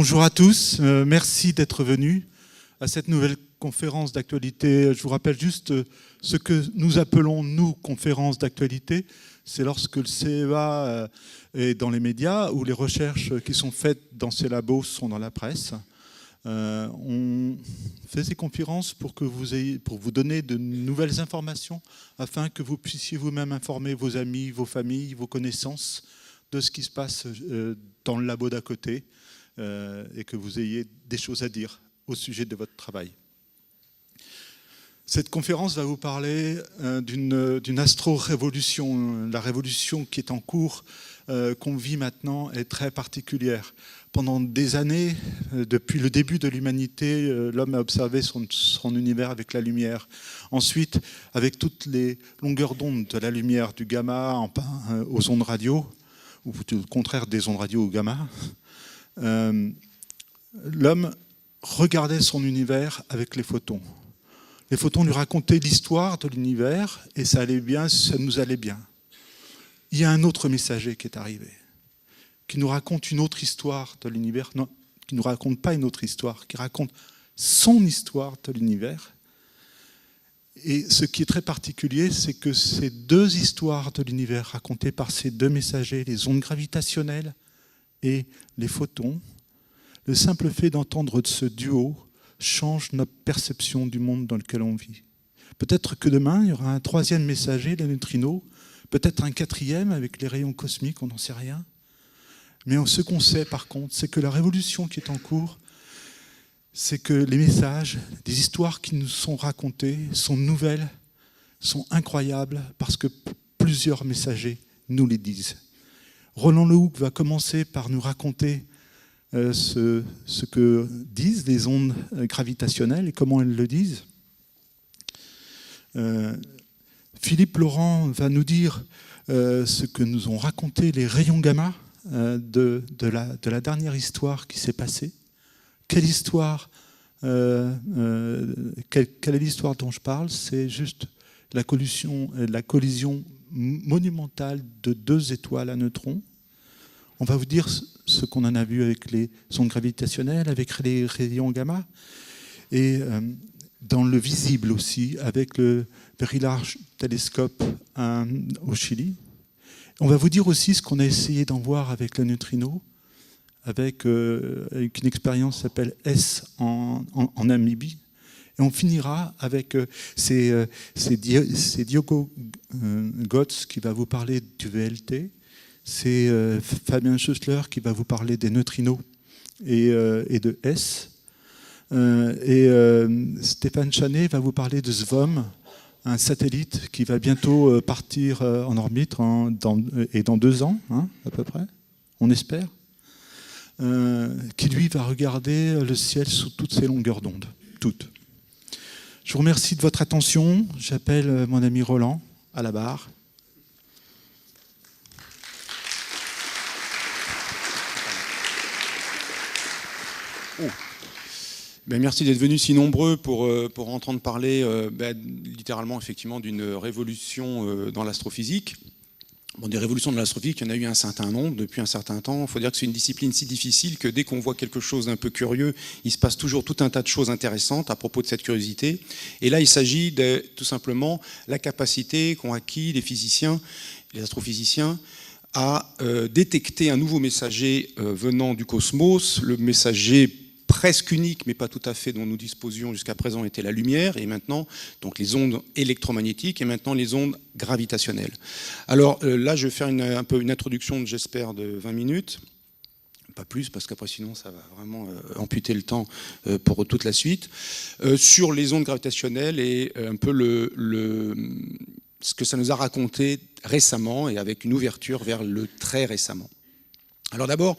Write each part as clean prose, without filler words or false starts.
Bonjour à tous, merci d'être venus à cette nouvelle conférence d'actualité. Je vous rappelle juste ce que nous appelons, nous, conférence d'actualité. C'est lorsque le CEA est dans les médias ou les recherches qui sont faites dans ces labos sont dans la presse. On fait ces conférences pour vous donner de nouvelles informations afin que vous puissiez vous-même informer vos amis, vos familles, vos connaissances de ce qui se passe dans le labo d'à côté et que vous ayez des choses à dire au sujet de votre travail. Cette conférence va vous parler d'une astro-révolution. La révolution qui est en cours, qu'on vit maintenant, est très particulière. Pendant des années, depuis le début de l'humanité, l'homme a observé son univers avec la lumière. Ensuite, avec toutes les longueurs d'onde de la lumière, du gamma aux ondes radio, ou au contraire des ondes radio au gamma, l'homme regardait son univers avec les photons. Les photons lui racontaient l'histoire de l'univers et ça allait bien, ça nous allait bien. Il y a un autre messager qui est arrivé, qui nous raconte une autre histoire de l'univers, non, qui ne nous raconte pas une autre histoire, qui raconte son histoire de l'univers. Et ce qui est très particulier, c'est que ces deux histoires de l'univers racontées par ces deux messagers, les ondes gravitationnelles et les photons, le simple fait d'entendre ce duo change notre perception du monde dans lequel on vit. Peut-être que demain, il y aura un troisième messager, les neutrinos, peut-être un quatrième avec les rayons cosmiques, on n'en sait rien. Mais ce qu'on sait par contre, c'est que la révolution qui est en cours, c'est que les messages, les histoires qui nous sont racontées sont nouvelles, sont incroyables, parce que plusieurs messagers nous les disent. Roland Lehoucq va commencer par nous raconter ce que disent les ondes gravitationnelles et comment elles le disent. Philippe Laurent va nous dire ce que nous ont raconté les rayons gamma de la dernière histoire qui s'est passée. Quelle histoire quelle est l'histoire dont je parle? C'est juste la collision monumentale de deux étoiles à neutrons. On va vous dire ce qu'on en a vu avec les ondes gravitationnelles, avec les rayons gamma, et dans le visible aussi, avec le Very Large Telescope au Chili. On va vous dire aussi ce qu'on a essayé d'en voir avec le neutrino, avec une expérience qui s'appelle S en Namibie. Et on finira avec c'est Diogo Götz qui va vous parler du VLT. C'est Fabien Schüssler qui va vous parler des neutrinos et de S. Stéphane Chanet va vous parler de SVOM, un satellite qui va bientôt partir en orbite dans 2 ans, hein, à peu près, on espère, qui lui va regarder le ciel sous toutes ses longueurs d'onde, toutes. Je vous remercie de votre attention. J'appelle mon ami Roland à la barre. Ben, merci d'être venus si nombreux pour entendre parler littéralement effectivement d'une révolution dans l'astrophysique. Bon, des révolutions de l'astrophysique, il y en a eu un certain nombre depuis un certain temps. Il faut dire que c'est une discipline si difficile que dès qu'on voit quelque chose d'un peu curieux, il se passe toujours tout un tas de choses intéressantes à propos de cette curiosité. Et là, il s'agit de tout simplement la capacité qu'ont acquis les physiciens, les astrophysiciens, à détecter un nouveau messager venant du cosmos, le messager presque unique, mais pas tout à fait, dont nous disposions jusqu'à présent était la lumière, et maintenant donc les ondes électromagnétiques, et maintenant les ondes gravitationnelles. Alors là, je vais faire un peu une introduction, j'espère, de 20 minutes, pas plus, parce qu'après sinon ça va vraiment amputer le temps pour toute la suite, sur les ondes gravitationnelles et un peu ce que ça nous a raconté récemment, et avec une ouverture vers le très récemment. Alors d'abord,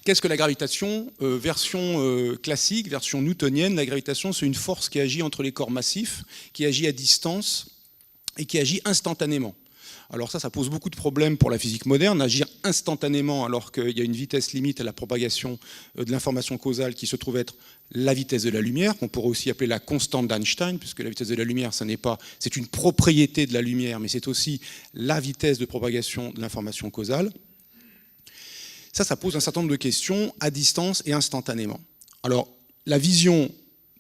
qu'est-ce que la gravitation? Version classique, version newtonienne, la gravitation, c'est une force qui agit entre les corps massifs, qui agit à distance et qui agit instantanément. Alors ça pose beaucoup de problèmes pour la physique moderne, agir instantanément alors qu'il y a une vitesse limite à la propagation de l'information causale qui se trouve être la vitesse de la lumière, qu'on pourrait aussi appeler la constante d'Einstein, puisque la vitesse de la lumière, c'est une propriété de la lumière, mais c'est aussi la vitesse de propagation de l'information causale. Ça pose un certain nombre de questions à distance et instantanément. Alors, la vision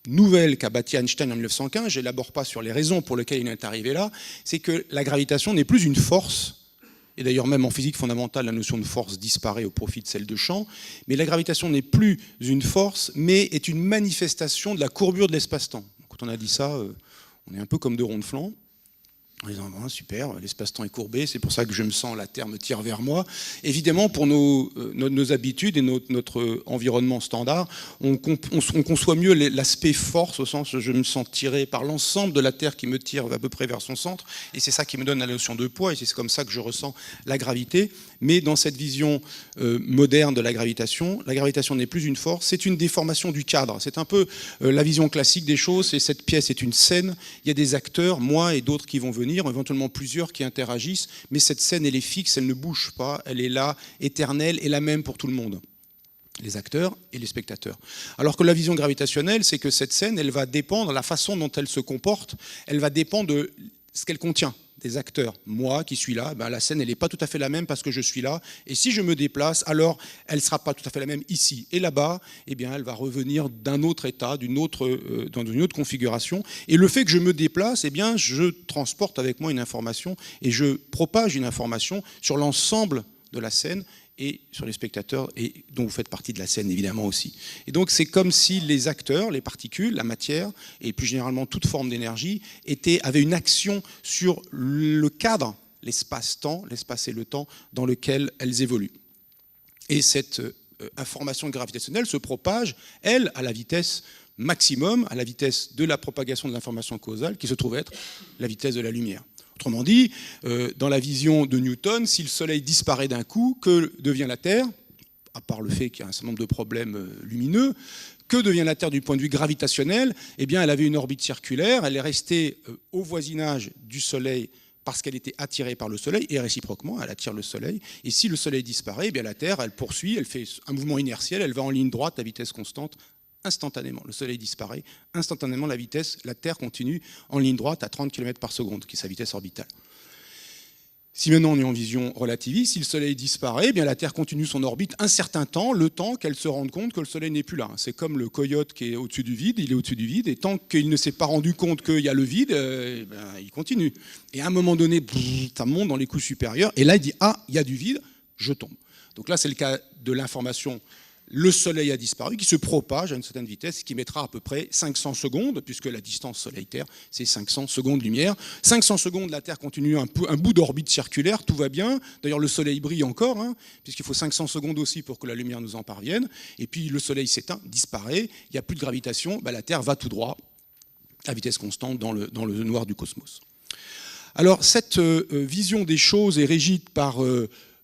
nouvelle qu'a bâtie Einstein en 1915, je n'élabore pas sur les raisons pour lesquelles il est arrivé là, c'est que la gravitation n'est plus une force, et d'ailleurs même en physique fondamentale, la notion de force disparaît au profit de celle de champ, mais la gravitation n'est plus une force, mais est une manifestation de la courbure de l'espace-temps. Quand on a dit ça, on est un peu comme deux ronds de flanc. En disant, bon, super, l'espace-temps est courbé, c'est pour ça que je me sens, la Terre me tire vers moi. Évidemment, pour nos habitudes et notre environnement standard, on conçoit mieux l'aspect force, au sens où je me sens tiré par l'ensemble de la Terre qui me tire à peu près vers son centre, et c'est ça qui me donne la notion de poids, et c'est comme ça que je ressens la gravité. Mais dans cette vision moderne de la gravitation n'est plus une force, c'est une déformation du cadre. C'est un peu la vision classique des choses, c'est cette pièce est une scène, il y a des acteurs, moi et d'autres qui vont venir, éventuellement plusieurs qui interagissent, mais cette scène, elle est fixe, elle ne bouge pas, elle est là, éternelle, et la même pour tout le monde, les acteurs et les spectateurs. Alors que la vision gravitationnelle, c'est que cette scène, elle va dépendre, la façon dont elle se comporte, elle va dépendre de ce qu'elle contient, des acteurs. Moi qui suis là, la scène, elle n'est pas tout à fait la même parce que je suis là, et si je me déplace, alors elle ne sera pas tout à fait la même ici. Et là-bas, eh bien, elle va revenir d'un autre état, dans une autre configuration. Et le fait que je me déplace, eh bien, je transporte avec moi une information et je propage une information sur l'ensemble de la scène et sur les spectateurs, et dont vous faites partie de la scène évidemment aussi. Et donc c'est comme si les acteurs, les particules, la matière, et plus généralement toute forme d'énergie, avaient une action sur le cadre, l'espace-temps, l'espace et le temps dans lequel elles évoluent. Et cette information gravitationnelle se propage, elle, à la vitesse maximum, à la vitesse de la propagation de l'information causale, qui se trouve être la vitesse de la lumière. Autrement dit, dans la vision de Newton, si le Soleil disparaît d'un coup, que devient la Terre, à part le fait qu'il y a un certain nombre de problèmes lumineux, que devient la Terre du point de vue gravitationnel? Eh bien, elle avait une orbite circulaire, elle est restée au voisinage du Soleil parce qu'elle était attirée par le Soleil, et réciproquement, elle attire le Soleil. Et si le Soleil disparaît, eh bien, la Terre, elle poursuit, elle fait un mouvement inertiel, elle va en ligne droite à vitesse constante, instantanément. Le Soleil disparaît, instantanément la Terre continue en ligne droite à 30 km par seconde, qui est sa vitesse orbitale. Si maintenant on est en vision relativiste, si le Soleil disparaît, eh bien la Terre continue son orbite un certain temps, le temps qu'elle se rende compte que le Soleil n'est plus là. C'est comme le coyote qui est au-dessus du vide, il est au-dessus du vide, et tant qu'il ne s'est pas rendu compte qu'il y a le vide, il continue. Et à un moment donné, ça monte dans les couches supérieures, et là il dit « Ah, il y a du vide, je tombe ». Donc là c'est le cas de l'information. Le Soleil a disparu, qui se propage à une certaine vitesse, qui mettra à peu près 500 secondes, puisque la distance Soleil-Terre, c'est 500 secondes-lumière. 500 secondes, la Terre continue un bout d'orbite circulaire, tout va bien. D'ailleurs, le Soleil brille encore, puisqu'il faut 500 secondes aussi pour que la lumière nous en parvienne. Et puis, le Soleil s'éteint, disparaît, il n'y a plus de gravitation, la Terre va tout droit, à vitesse constante, dans le noir du cosmos. Alors, cette vision des choses est régie par...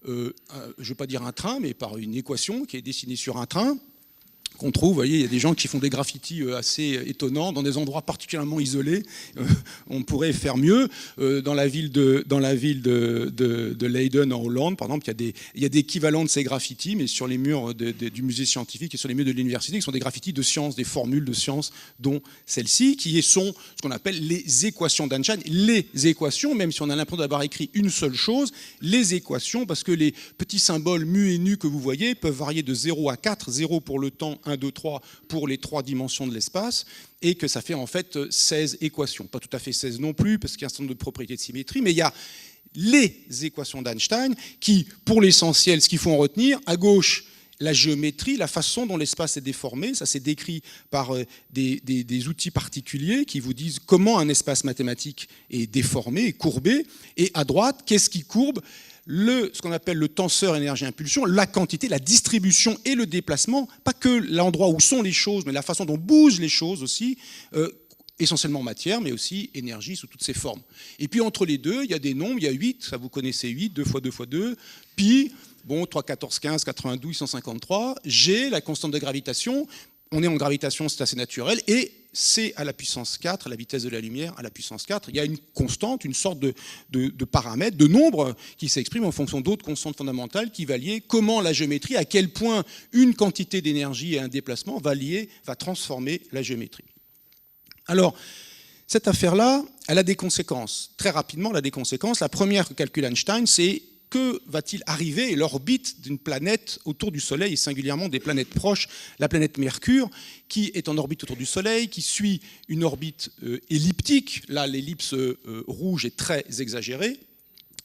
je ne vais pas dire un train, mais par une équation qui est dessinée sur un train, qu'on trouve, vous voyez, il y a des gens qui font des graffitis assez étonnants dans des endroits particulièrement isolés. On pourrait faire mieux. Dans la ville de Leiden en Hollande, par exemple, il y a des équivalents de ces graffitis, mais sur les murs du musée scientifique et sur les murs de l'université, qui sont des graffitis de sciences, des formules de sciences, dont celle-ci, qui sont ce qu'on appelle les équations d'Einstein. Les équations, même si on a l'impression d'avoir écrit une seule chose, les équations, parce que les petits symboles mu et nu que vous voyez peuvent varier de 0 à 4, 0 pour le temps, 1, 2, 3 pour les 3 dimensions de l'espace, et que ça fait en fait 16 équations. Pas tout à fait 16 non plus, parce qu'il y a un certain nombre de propriétés de symétrie, mais il y a les équations d'Einstein qui, pour l'essentiel, ce qu'il faut en retenir, à gauche, la géométrie, la façon dont l'espace est déformé, ça c'est décrit par des outils particuliers qui vous disent comment un espace mathématique est déformé, est courbé, et à droite, qu'est-ce qui courbe? Ce qu'on appelle le tenseur énergie-impulsion, la quantité, la distribution et le déplacement, pas que l'endroit où sont les choses, mais la façon dont bougent les choses aussi, essentiellement matière, mais aussi énergie sous toutes ses formes. Et puis entre les deux, il y a des nombres, il y a 8, ça vous connaissez 8, 2 fois 2 fois 2, pi, 3, 14, 15, 92, 153, G, la constante de gravitation, on est en gravitation, c'est assez naturel, et C à la puissance 4, la vitesse de la lumière à la puissance 4, il y a une constante, une sorte de paramètre, de nombre qui s'exprime en fonction d'autres constantes fondamentales qui va lier comment la géométrie, à quel point une quantité d'énergie et un déplacement va transformer la géométrie. Alors, cette affaire-là, elle a des conséquences. Très rapidement, elle a des conséquences. La première que calcule Einstein, c'est que va-t-il arriver à l'orbite d'une planète autour du Soleil, et singulièrement des planètes proches, la planète Mercure, qui est en orbite autour du Soleil, qui suit une orbite elliptique. Là, l'ellipse rouge est très exagérée,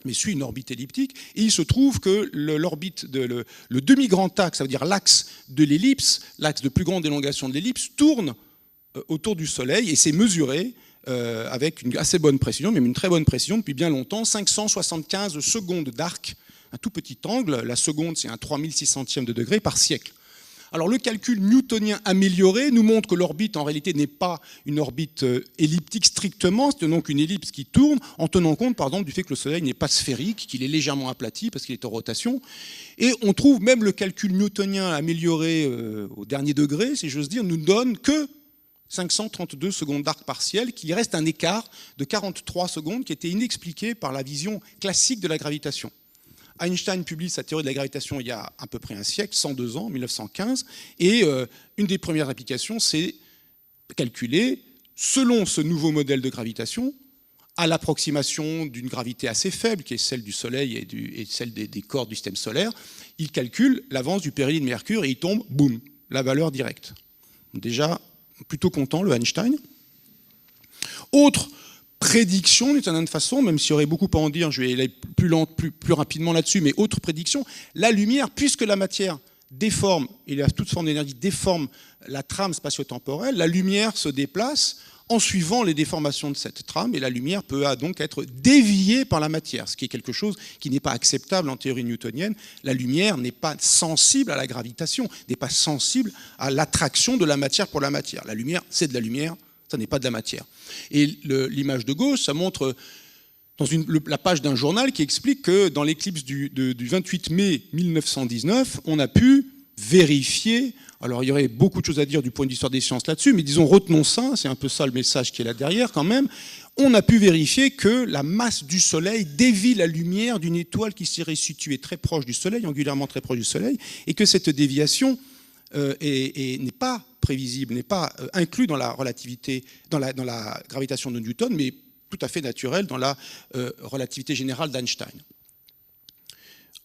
mais suit une orbite elliptique. Et il se trouve que l'orbite, le demi-grand axe, ça veut dire l'axe de l'ellipse, l'axe de plus grande élongation de l'ellipse, tourne autour du Soleil, et c'est mesuré avec une assez bonne précision, même une très bonne précision depuis bien longtemps, 575 secondes d'arc, un tout petit angle. La seconde, c'est un 3600e de degré par siècle. Alors le calcul newtonien amélioré nous montre que l'orbite en réalité n'est pas une orbite elliptique strictement, c'est donc une ellipse qui tourne en tenant compte par exemple du fait que le Soleil n'est pas sphérique, qu'il est légèrement aplati parce qu'il est en rotation. Et on trouve même le calcul newtonien amélioré au dernier degré, si j'ose dire, nous donne que 532 secondes d'arc partiel, qu'il reste un écart de 43 secondes qui était inexpliqué par la vision classique de la gravitation. Einstein publie sa théorie de la gravitation il y a à peu près un siècle, 102 ans, 1915, et une des premières applications, c'est calculer, selon ce nouveau modèle de gravitation, à l'approximation d'une gravité assez faible, qui est celle du Soleil et celle des corps du système solaire, il calcule l'avance du périhélie de Mercure et il tombe, boum, la valeur directe. Déjà, plutôt content, le Einstein. Autre prédiction, d'une certaine façon, même s'il y aurait beaucoup à en dire, je vais aller plus rapidement là-dessus, mais autre prédiction, la lumière, puisque la matière déforme, et toute forme d'énergie déforme la trame spatio-temporelle, la lumière se déplace en suivant les déformations de cette trame, et la lumière peut donc être déviée par la matière, ce qui est quelque chose qui n'est pas acceptable en théorie newtonienne. La lumière n'est pas sensible à la gravitation, n'est pas sensible à l'attraction de la matière pour la matière. La lumière, c'est de la lumière, ça n'est pas de la matière. Et l'image de gauche, ça montre dans la page d'un journal qui explique que dans l'éclipse du 28 mai 1919, on a pu vérifier. Alors, il y aurait beaucoup de choses à dire du point de vue d'histoire des sciences là-dessus, mais disons, retenons ça, c'est un peu ça le message qui est là derrière quand même. On a pu vérifier que la masse du Soleil dévie la lumière d'une étoile qui serait située très proche du Soleil, angulairement très proche du Soleil, et que cette déviation n'est pas prévisible, n'est pas inclus dans la relativité, dans la gravitation de Newton, mais tout à fait naturelle dans la relativité générale d'Einstein.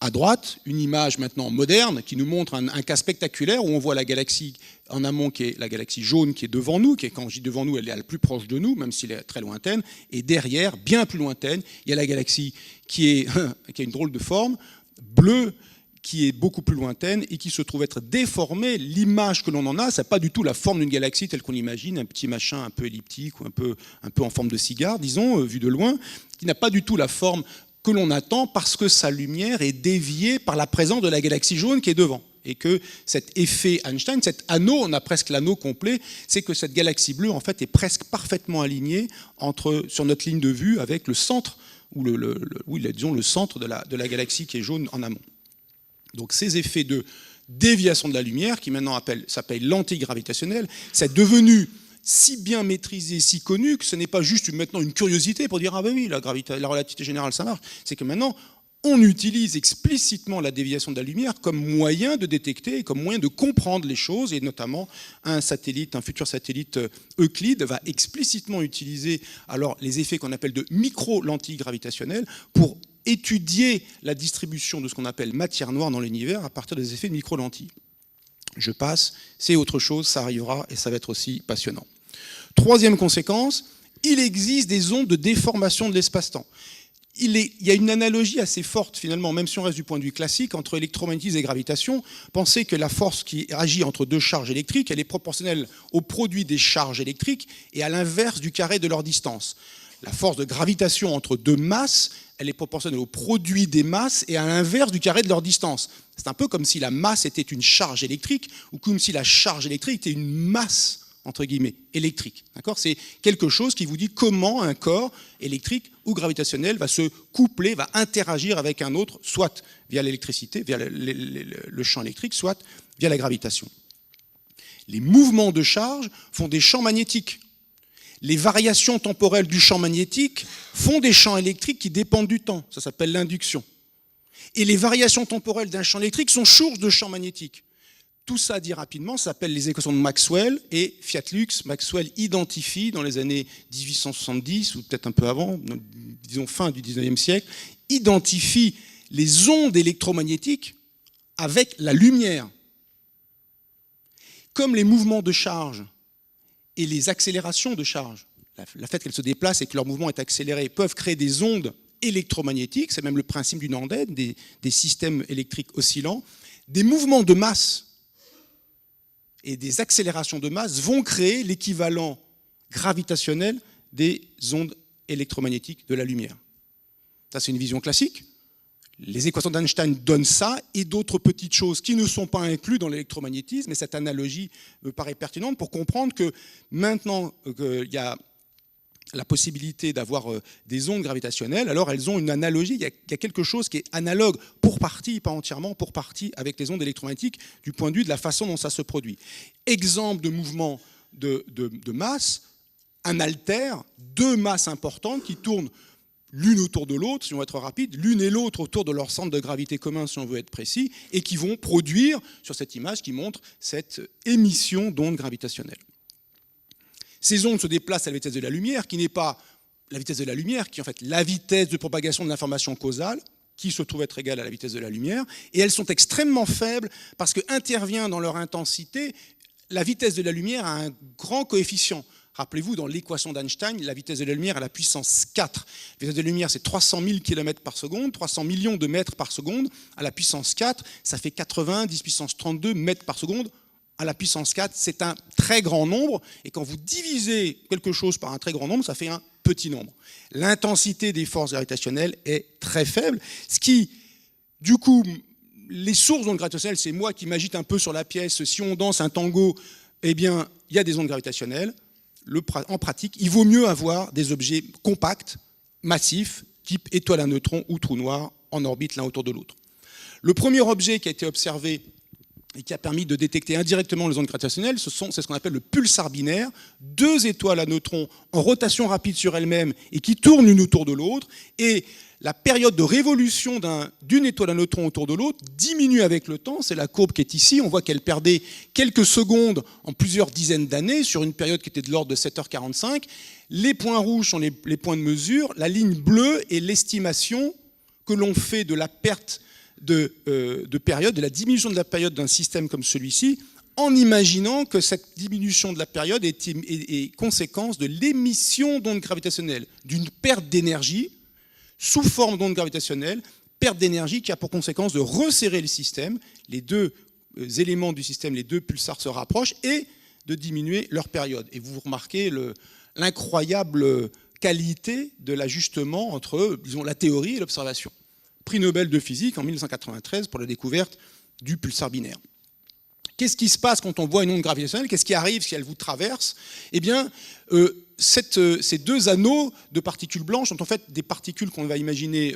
À droite, une image maintenant moderne qui nous montre un cas spectaculaire où on voit la galaxie en amont, qui est la galaxie jaune qui est devant nous, qui est, quand je dis devant nous, elle est la plus proche de nous, même s'elle est très lointaine, et derrière, bien plus lointaine, il y a la galaxie qui a une drôle de forme, bleue, qui est beaucoup plus lointaine et qui se trouve être déformée. L'image que l'on en a, c'est pas du tout la forme d'une galaxie telle qu'on l'imagine, un petit machin un peu elliptique ou un peu en forme de cigare, disons, vu de loin, qui n'a pas du tout la forme que l'on attend parce que sa lumière est déviée par la présence de la galaxie jaune qui est devant. Et que cet effet Einstein, cet anneau, on a presque l'anneau complet, c'est que cette galaxie bleue, en fait, est presque parfaitement alignée sur notre ligne de vue avec le centre, ou disons le centre de la galaxie qui est jaune en amont. Donc ces effets de déviation de la lumière, qui maintenant s'appelle l'antigravitationnel, c'est devenu si bien maîtrisé, si connu, que ce n'est pas juste maintenant une curiosité pour dire « Ah ben oui, la relativité générale, ça marche ». C'est que maintenant, on utilise explicitement la déviation de la lumière comme moyen de détecter et comme moyen de comprendre les choses, et notamment un futur satellite Euclide va explicitement utiliser alors les effets qu'on appelle de micro-lentilles gravitationnelles pour étudier la distribution de ce qu'on appelle matière noire dans l'univers à partir des effets de micro-lentilles. Je passe, c'est autre chose, ça arrivera et ça va être aussi passionnant. Troisième conséquence, il existe des ondes de déformation de l'espace-temps. Il y a une analogie assez forte, finalement, même si on reste du point de vue classique, entre électromagnétisme et gravitation. Pensez que la force qui agit entre deux charges électriques, elle est proportionnelle au produit des charges électriques et à l'inverse du carré de leur distance. La force de gravitation entre deux masses, elle est proportionnelle au produit des masses et à l'inverse du carré de leur distance. C'est un peu comme si la masse était une charge électrique ou comme si la charge électrique était une masse, entre guillemets, électrique. D'accord ? C'est quelque chose qui vous dit comment un corps électrique ou gravitationnel va se coupler, va interagir avec un autre, soit via l'électricité, via le champ électrique, soit via la gravitation. Les mouvements de charge font des champs magnétiques. Les variations temporelles du champ magnétique font des champs électriques qui dépendent du temps. Ça s'appelle l'induction. Et les variations temporelles d'un champ électrique sont sources de champs magnétiques. Tout ça, dit rapidement, s'appelle les équations de Maxwell, et Fiat-Lux, Maxwell identifie dans les années 1870, ou peut-être un peu avant, disons fin du 19e siècle, identifie les ondes électromagnétiques avec la lumière. Comme les mouvements de charge et les accélérations de charge, le fait qu'elles se déplacent et que leur mouvement est accéléré, peuvent créer des ondes électromagnétiques, c'est même le principe d'une onde, des systèmes électriques oscillants, des mouvements de masse et des accélérations de masse vont créer l'équivalent gravitationnel des ondes électromagnétiques de la lumière. Ça, c'est une vision classique. Les équations d'Einstein donnent ça et d'autres petites choses qui ne sont pas incluses dans l'électromagnétisme, et cette analogie me paraît pertinente pour comprendre que maintenant qu'il y a la possibilité d'avoir des ondes gravitationnelles, alors elles ont une analogie, il y a quelque chose qui est analogue pour partie, pas entièrement, pour partie avec les ondes électromagnétiques du point de vue de la façon dont ça se produit. Exemple de mouvement de masse, un haltère, deux masses importantes qui tournent l'une autour de l'autre, si on veut être rapide, l'une et l'autre autour de leur centre de gravité commun, si on veut être précis, et qui vont produire, sur cette image qui montre cette émission d'ondes gravitationnelles. Ces ondes se déplacent à la vitesse de la lumière, qui n'est pas la vitesse de la lumière, qui est en fait la vitesse de propagation de l'information causale, qui se trouve être égale à la vitesse de la lumière, et elles sont extrêmement faibles parce qu'intervient dans leur intensité, la vitesse de la lumière a un grand coefficient. Rappelez-vous, dans l'équation d'Einstein, la vitesse de la lumière à la puissance 4. La vitesse de la lumière, c'est 300 000 km par seconde, 300 millions de mètres par seconde. À la puissance 4, ça fait 80, 10 puissance 32 mètres par seconde. À la puissance 4, c'est un très grand nombre. Et quand vous divisez quelque chose par un très grand nombre, ça fait un petit nombre. L'intensité des forces gravitationnelles est très faible. Ce qui, du coup, les sources d'ondes gravitationnelles, c'est moi qui m'agite un peu sur la pièce. Si on danse un tango, eh bien, il y a des ondes gravitationnelles. En pratique, il vaut mieux avoir des objets compacts, massifs, type étoile à neutrons ou trou noir, en orbite l'un autour de l'autre. Le premier objet qui a été observé et qui a permis de détecter indirectement les ondes gravitationnelles, c'est ce qu'on appelle le pulsar binaire, deux étoiles à neutrons en rotation rapide sur elles-mêmes et qui tournent l'une autour de l'autre, et la période de révolution d'une étoile à neutrons autour de l'autre diminue avec le temps. C'est la courbe qui est ici. On voit qu'elle perdait quelques secondes en plusieurs dizaines d'années sur une période qui était de l'ordre de 7h45. Les points rouges sont les points de mesure. La ligne bleue est l'estimation que l'on fait de la perte de période, de la diminution de la période d'un système comme celui-ci, en imaginant que cette diminution de la période est conséquence de l'émission d'ondes gravitationnelles, d'une perte d'énergie sous forme d'ondes gravitationnelles, perte d'énergie qui a pour conséquence de resserrer le système, les deux éléments du système, les deux pulsars se rapprochent, et de diminuer leur période. Et vous remarquez l'incroyable qualité de l'ajustement entre, disons, la théorie et l'observation. Prix Nobel de physique en 1993 pour la découverte du pulsar binaire. Qu'est-ce qui se passe quand on voit une onde gravitationnelle? Qu'est-ce qui arrive si elle vous traverse? Eh bien, ces deux anneaux de particules blanches sont en fait des particules qu'on va imaginer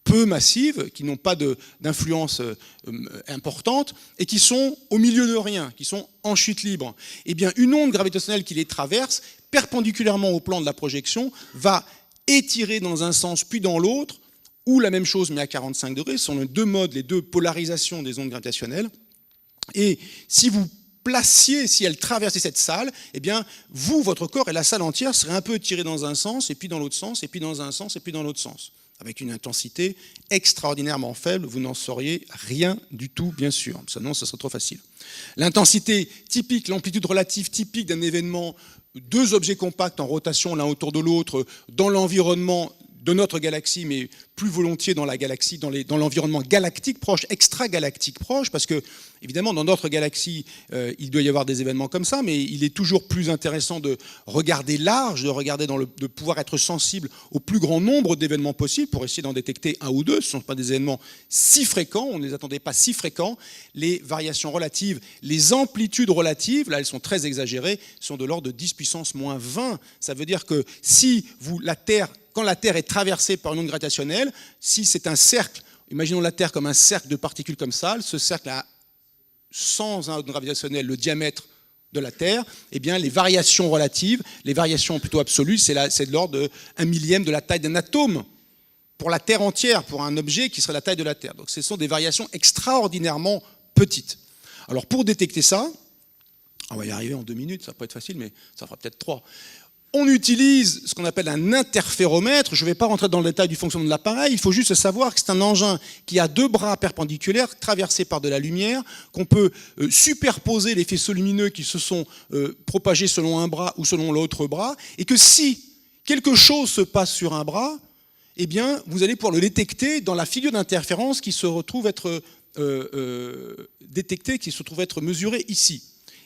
peu massives, qui n'ont pas d'influence importante, et qui sont au milieu de rien, qui sont en chute libre. Eh bien, une onde gravitationnelle qui les traverse, perpendiculairement au plan de la projection, va étirer dans un sens puis dans l'autre, ou la même chose mais à 45 degrés. Ce sont les deux modes, les deux polarisations des ondes gravitationnelles. Et si vous placiez, si elle traversait cette salle, eh bien, vous, votre corps et la salle entière seraient un peu étirés dans un sens, et puis dans l'autre sens, et puis dans un sens, et puis dans l'autre sens. Avec une intensité extraordinairement faible, vous n'en sauriez rien du tout, bien sûr. Sinon, ça serait trop facile. L'intensité typique, l'amplitude relative typique d'un événement, deux objets compacts en rotation l'un autour de l'autre, dans l'environnement de notre galaxie, mais plus volontiers dans la galaxie, dans l'environnement galactique proche, extragalactique proche, parce que, évidemment, dans notre galaxie, il doit y avoir des événements comme ça, mais il est toujours plus intéressant de regarder large, de pouvoir être sensible au plus grand nombre d'événements possibles pour essayer d'en détecter un ou deux. Ce ne sont pas des événements si fréquents, on ne les attendait pas si fréquents. Les variations relatives, les amplitudes relatives, là, elles sont très exagérées, sont de l'ordre de 10 puissance moins 20. Ça veut dire que si quand la Terre est traversée par une onde gravitationnelle, si c'est un cercle, imaginons la Terre comme un cercle de particules comme ça, ce cercle a, sans onde gravitationnelle, le diamètre de la Terre, eh bien les variations relatives, les variations plutôt absolues, c'est de l'ordre de 1 millième de la taille d'un atome pour la Terre entière, pour un objet qui serait la taille de la Terre. Donc ce sont des variations extraordinairement petites. Alors pour détecter ça, on va y arriver en 2 minutes, ça va pas être facile, mais ça fera peut-être 3. On utilise ce qu'on appelle un interféromètre. Je ne vais pas rentrer dans le détail du fonctionnement de l'appareil. Il faut juste savoir que c'est un engin qui a 2 bras perpendiculaires traversés par de la lumière, qu'on peut superposer les faisceaux lumineux qui se sont propagés selon un bras ou selon l'autre bras, et que si quelque chose se passe sur un bras, eh bien, vous allez pouvoir le détecter dans la figure d'interférence qui se retrouve être détectée, qui se trouve être mesurée ici.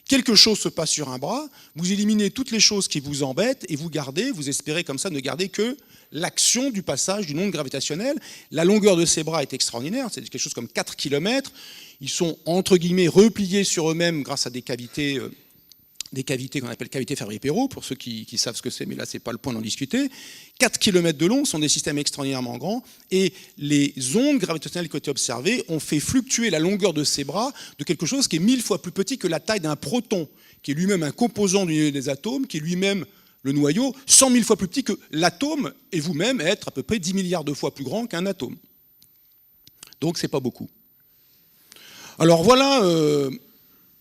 Quelque chose se passe sur un bras, vous éliminez toutes les choses qui vous embêtent et vous espérez comme ça ne garder que l'action du passage d'une onde gravitationnelle. La longueur de ces bras est extraordinaire, c'est quelque chose comme 4 km. Ils sont entre guillemets repliés sur eux-mêmes grâce à des cavités qu'on appelle cavités Fabry-Perot, pour ceux qui savent ce que c'est, mais là, ce n'est pas le point d'en discuter. 4 km de long, sont des systèmes extraordinairement grands, et les ondes gravitationnelles qui ont été observées ont fait fluctuer la longueur de ces bras de quelque chose qui est 1000 fois plus petit que la taille d'un proton, qui est lui-même un composant des atomes, qui est lui-même le noyau, 100 000 fois plus petit que l'atome, et vous-même être à peu près 10 milliards de fois plus grand qu'un atome. Donc, c'est pas beaucoup. Alors voilà...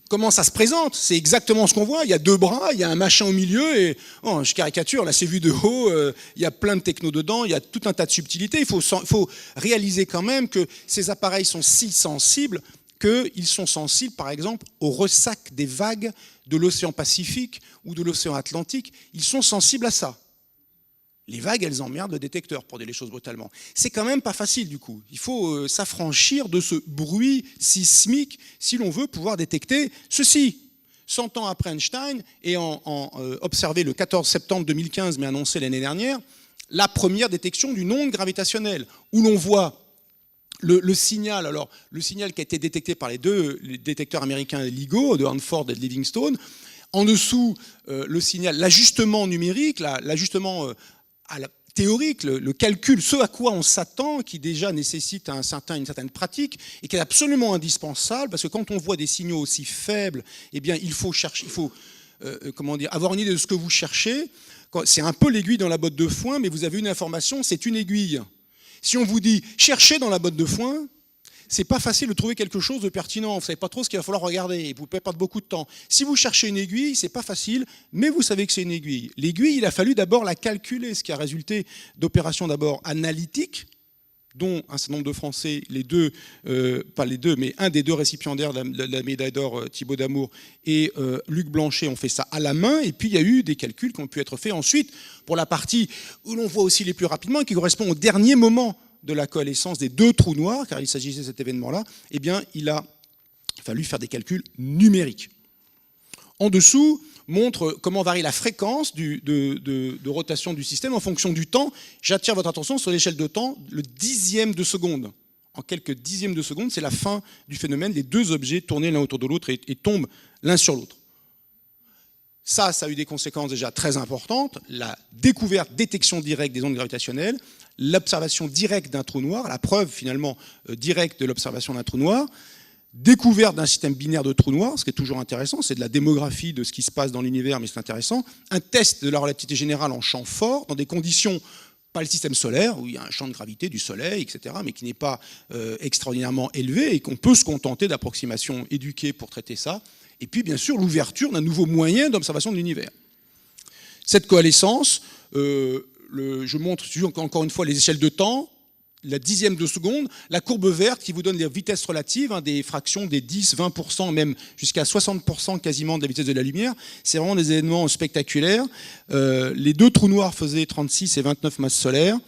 Comment ça se présente? C'est exactement ce qu'on voit. Il y a 2 bras, il y a un machin au milieu, et je caricature, là c'est vu de haut, il y a plein de techno dedans, il y a tout un tas de subtilités. Il faut réaliser quand même que ces appareils sont si sensibles qu'ils sont sensibles, par exemple, au ressac des vagues de l'océan Pacifique ou de l'océan Atlantique. Ils sont sensibles à ça. Les vagues, elles emmerdent le détecteur, pour dire les choses brutalement. C'est quand même pas facile, du coup. Il faut s'affranchir de ce bruit sismique si l'on veut pouvoir détecter ceci. 100 ans après Einstein, et observé le 14 septembre 2015, mais annoncé l'année dernière, la première détection d'une onde gravitationnelle, où l'on voit le signal, alors le signal qui a été détecté par les détecteurs américains LIGO, de Hanford et de Livingstone. En dessous, le signal, l'ajustement numérique, l'ajustement théorique, le calcul, ce à quoi on s'attend, qui déjà nécessite une certaine pratique et qui est absolument indispensable, parce que quand on voit des signaux aussi faibles, eh bien, il faut avoir une idée de ce que vous cherchez. C'est un peu l'aiguille dans la botte de foin, mais vous avez une information, c'est une aiguille. Si on vous dit « cherchez dans la botte de foin », c'est pas facile de trouver quelque chose de pertinent. Vous ne savez pas trop ce qu'il va falloir regarder et vous pouvez perdre beaucoup de temps. Si vous cherchez une aiguille, c'est pas facile, mais vous savez que c'est une aiguille. L'aiguille, il a fallu d'abord la calculer, ce qui a résulté d'opérations d'abord analytiques, dont un certain nombre de Français, pas les deux, mais un des 2 récipiendaires de la médaille d'or, Thibaut Damour et Luc Blanchet, ont fait ça à la main, et puis il y a eu des calculs qui ont pu être faits ensuite pour la partie où l'on voit aussi les plus rapidement et qui correspond au dernier moment de la coalescence des 2 trous noirs, car il s'agissait de cet événement-là, eh bien, il a fallu faire des calculs numériques. En dessous, montre comment varie la fréquence de rotation du système en fonction du temps. J'attire votre attention sur l'échelle de temps, le 10e de seconde. En quelques dixièmes de seconde, c'est la fin du phénomène. Les 2 objets tournés l'un autour de l'autre et tombent l'un sur l'autre. Ça a eu des conséquences déjà très importantes. La détection directe des ondes gravitationnelles, l'observation directe d'un trou noir, la preuve finalement directe de l'observation d'un trou noir, découverte d'un système binaire de trous noirs, ce qui est toujours intéressant, c'est de la démographie de ce qui se passe dans l'univers, mais c'est intéressant, un test de la relativité générale en champ fort, dans des conditions, pas le système solaire, où il y a un champ de gravité du Soleil, etc., mais qui n'est pas extraordinairement élevé, et qu'on peut se contenter d'approximations éduquées pour traiter ça, et puis bien sûr l'ouverture d'un nouveau moyen d'observation de l'univers. Cette coalescence, je montre encore une fois les échelles de temps, la 10e de seconde, la courbe verte qui vous donne les vitesses relatives, des fractions des 10, 20%, même jusqu'à 60% quasiment de la vitesse de la lumière. C'est vraiment des événements spectaculaires. Les 2 trous noirs faisaient 36 et 29 masses solaires.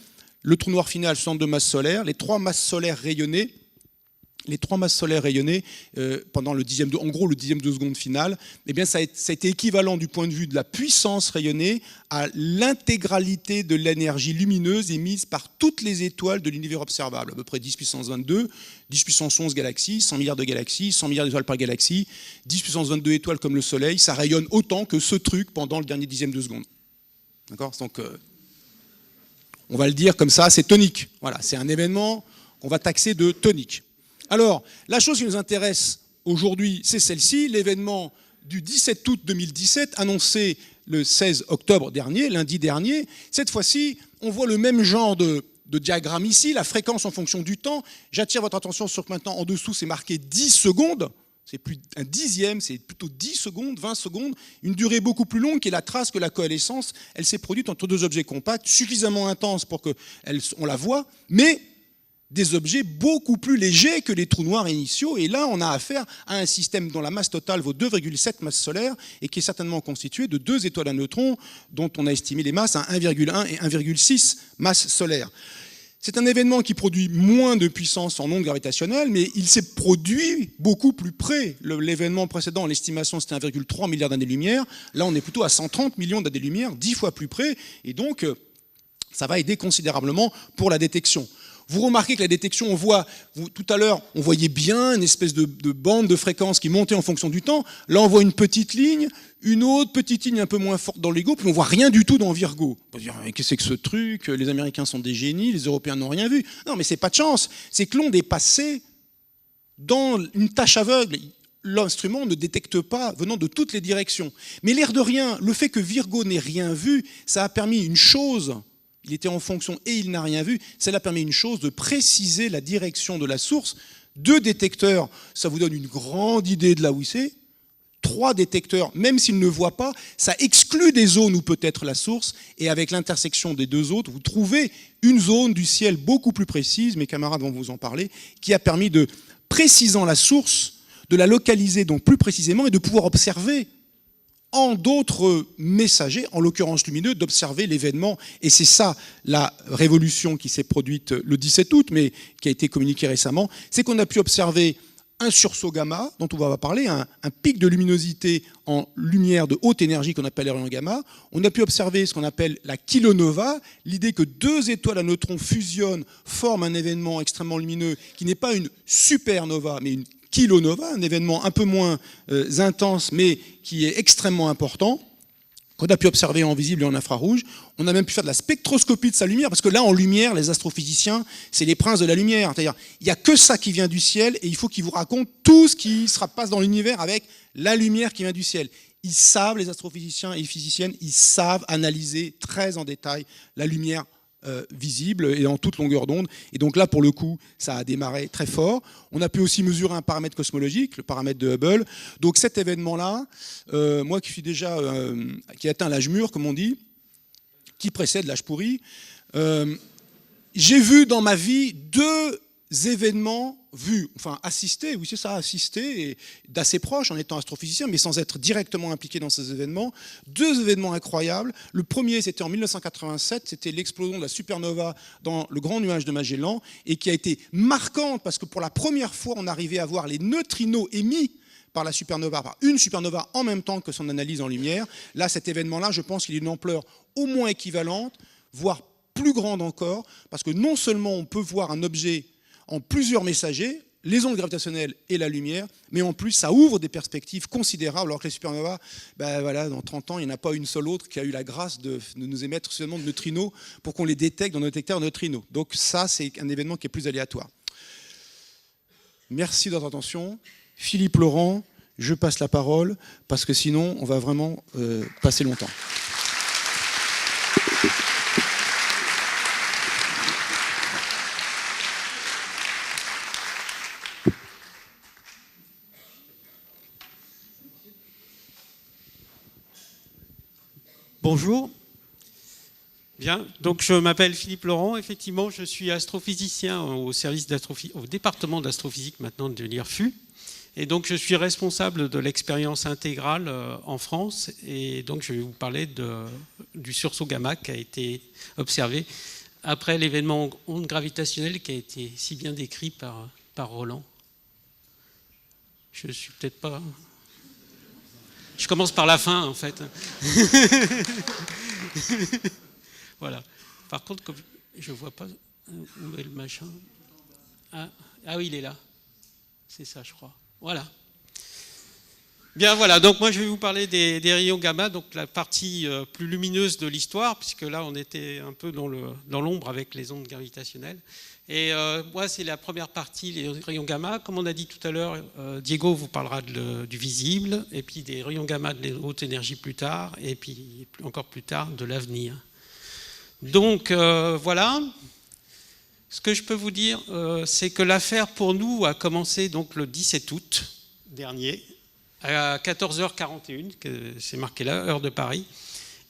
Le trou noir final, 62 masses solaires. Les 3 masses solaires rayonnées. Pendant le 10e de seconde finale, eh bien, ça a été équivalent du point de vue de la puissance rayonnée à l'intégralité de l'énergie lumineuse émise par toutes les étoiles de l'univers observable, à peu près 10 puissance 22, 10 puissance 11 galaxies, 100 milliards de galaxies, 100 milliards d'étoiles par galaxie, 10 puissance 22 étoiles comme le Soleil, ça rayonne autant que ce truc pendant le dernier 10e de seconde. D'accord ? Donc, on va le dire comme ça, c'est tonique. Voilà, c'est un événement qu'on va taxer de tonique. Alors, la chose qui nous intéresse aujourd'hui, c'est celle-ci, l'événement du 17 août 2017, annoncé le 16 octobre dernier, lundi dernier. Cette fois-ci, on voit le même genre de diagramme ici, la fréquence en fonction du temps. J'attire votre attention sur que maintenant, en dessous, c'est marqué 10 secondes. c'est plus un dixième, c'est plutôt 10 secondes, 20 secondes, une durée beaucoup plus longue qui est la trace que la coalescence, elle s'est produite entre deux objets compacts, suffisamment intenses pour qu'on la voie, mais des objets beaucoup plus légers que les trous noirs initiaux. Et là, on a affaire à un système dont la masse totale vaut 2,7 masses solaires et qui est certainement constitué de 2 étoiles à neutrons dont on a estimé les masses à 1,1 et 1,6 masses solaires. C'est un événement qui produit moins de puissance en ondes gravitationnelles, mais il s'est produit beaucoup plus près. L'événement précédent, l'estimation, c'était 1,3 milliard d'années-lumière. Là, on est plutôt à 130 millions d'années-lumière, 10 fois plus près. Et donc, ça va aider considérablement pour la détection. Vous remarquez que la détection, tout à l'heure, on voyait bien une espèce de bande de fréquence qui montait en fonction du temps. Là, on voit une petite ligne, une autre petite ligne un peu moins forte dans LIGO, puis on voit rien du tout dans Virgo. On va dire, mais qu'est-ce que c'est que ce truc? Les Américains sont des génies, les Européens n'ont rien vu. Non, mais c'est pas de chance. C'est que l'onde est passée dans une tâche aveugle. L'instrument ne détecte pas venant de toutes les directions. Mais l'air de rien, le fait que Virgo n'ait rien vu, ça a permis une chose. Il était en fonction et il n'a rien vu. Cela permet une chose, de préciser la direction de la source. 2 détecteurs, ça vous donne une grande idée de là où c'est. 3 détecteurs, même s'ils ne voient pas, ça exclut des zones où peut être la source. Et avec l'intersection des 2 autres, vous trouvez une zone du ciel beaucoup plus précise, mes camarades vont vous en parler, qui a permis de, précisant la source, de la localiser donc plus précisément et de pouvoir observer en d'autres messagers, en l'occurrence lumineux, d'observer l'événement. Et c'est ça la révolution qui s'est produite le 17 août, mais qui a été communiquée récemment, c'est qu'on a pu observer un sursaut gamma, dont on va parler, un pic de luminosité en lumière de haute énergie qu'on appelle les rayons gamma. On a pu observer ce qu'on appelle la kilonova, l'idée que 2 étoiles à neutrons fusionnent, forment un événement extrêmement lumineux qui n'est pas une supernova, mais une kilonova, un événement un peu moins intense, mais qui est extrêmement important, qu'on a pu observer en visible et en infrarouge. On a même pu faire de la spectroscopie de sa lumière, parce que là, en lumière, les astrophysiciens, c'est les princes de la lumière. C'est-à-dire, il n'y a que ça qui vient du ciel, et il faut qu'ils vous racontent tout ce qui se passe dans l'univers avec la lumière qui vient du ciel. Ils savent, les astrophysiciens et les physiciennes, ils savent analyser très en détail la lumière visible et en toute longueur d'onde. Et donc là, pour le coup, ça a démarré très fort. On a pu aussi mesurer un paramètre cosmologique, le paramètre de Hubble. Donc cet événement-là, moi qui suis déjà, qui ai atteint l'âge mûr, comme on dit, qui précède l'âge pourri, j'ai vu dans ma vie 2 événements vus, enfin assistés, oui c'est ça, assistés, et d'assez proche en étant astrophysicien, mais sans être directement impliqué dans ces événements. 2 événements incroyables. Le premier, c'était en 1987, c'était l'explosion de la supernova dans le Grand Nuage de Magellan, et qui a été marquante, parce que pour la première fois, on arrivait à voir les neutrinos émis par la supernova, par une supernova en même temps que son analyse en lumière. Là, cet événement-là, je pense qu'il a une ampleur au moins équivalente, voire plus grande encore, parce que non seulement on peut voir un objet en plusieurs messagers, les ondes gravitationnelles et la lumière, mais en plus, ça ouvre des perspectives considérables, alors que les supernovas, ben voilà, dans 30 ans, il n'y en a pas une seule autre qui a eu la grâce de nous émettre seulement de neutrinos pour qu'on les détecte dans nos détecteurs de neutrinos. Donc ça, c'est un événement qui est plus aléatoire. Merci de votre attention. Philippe Laurent, je passe la parole, parce que sinon, on va vraiment passer longtemps. Bonjour. Bien, donc je m'appelle Philippe Laurent. Effectivement, je suis astrophysicien au département d'astrophysique maintenant de l'IRFU. Et donc je suis responsable de l'expérience intégrale en France. Et donc je vais vous parler du sursaut gamma qui a été observé après l'événement onde gravitationnelle qui a été si bien décrit par Roland. Je suis peut-être pas... Je commence par la fin, en fait. Voilà. Par contre, comme je ne vois pas où est le machin. Ah oui, il est là. C'est ça, je crois. Voilà. Bien, voilà. Donc, moi, je vais vous parler des rayons gamma, donc la partie plus lumineuse de l'histoire, puisque là, on était un peu dans l'ombre avec les ondes gravitationnelles. Et moi, c'est la première partie, les rayons gamma. Comme on a dit tout à l'heure, Diego vous parlera du visible, et puis des rayons gamma de haute énergie plus tard, et puis encore plus tard, de l'avenir. Donc, voilà. Ce que je peux vous dire, c'est que l'affaire pour nous a commencé donc le 17 août dernier, à 14h41, c'est marqué là, heure de Paris.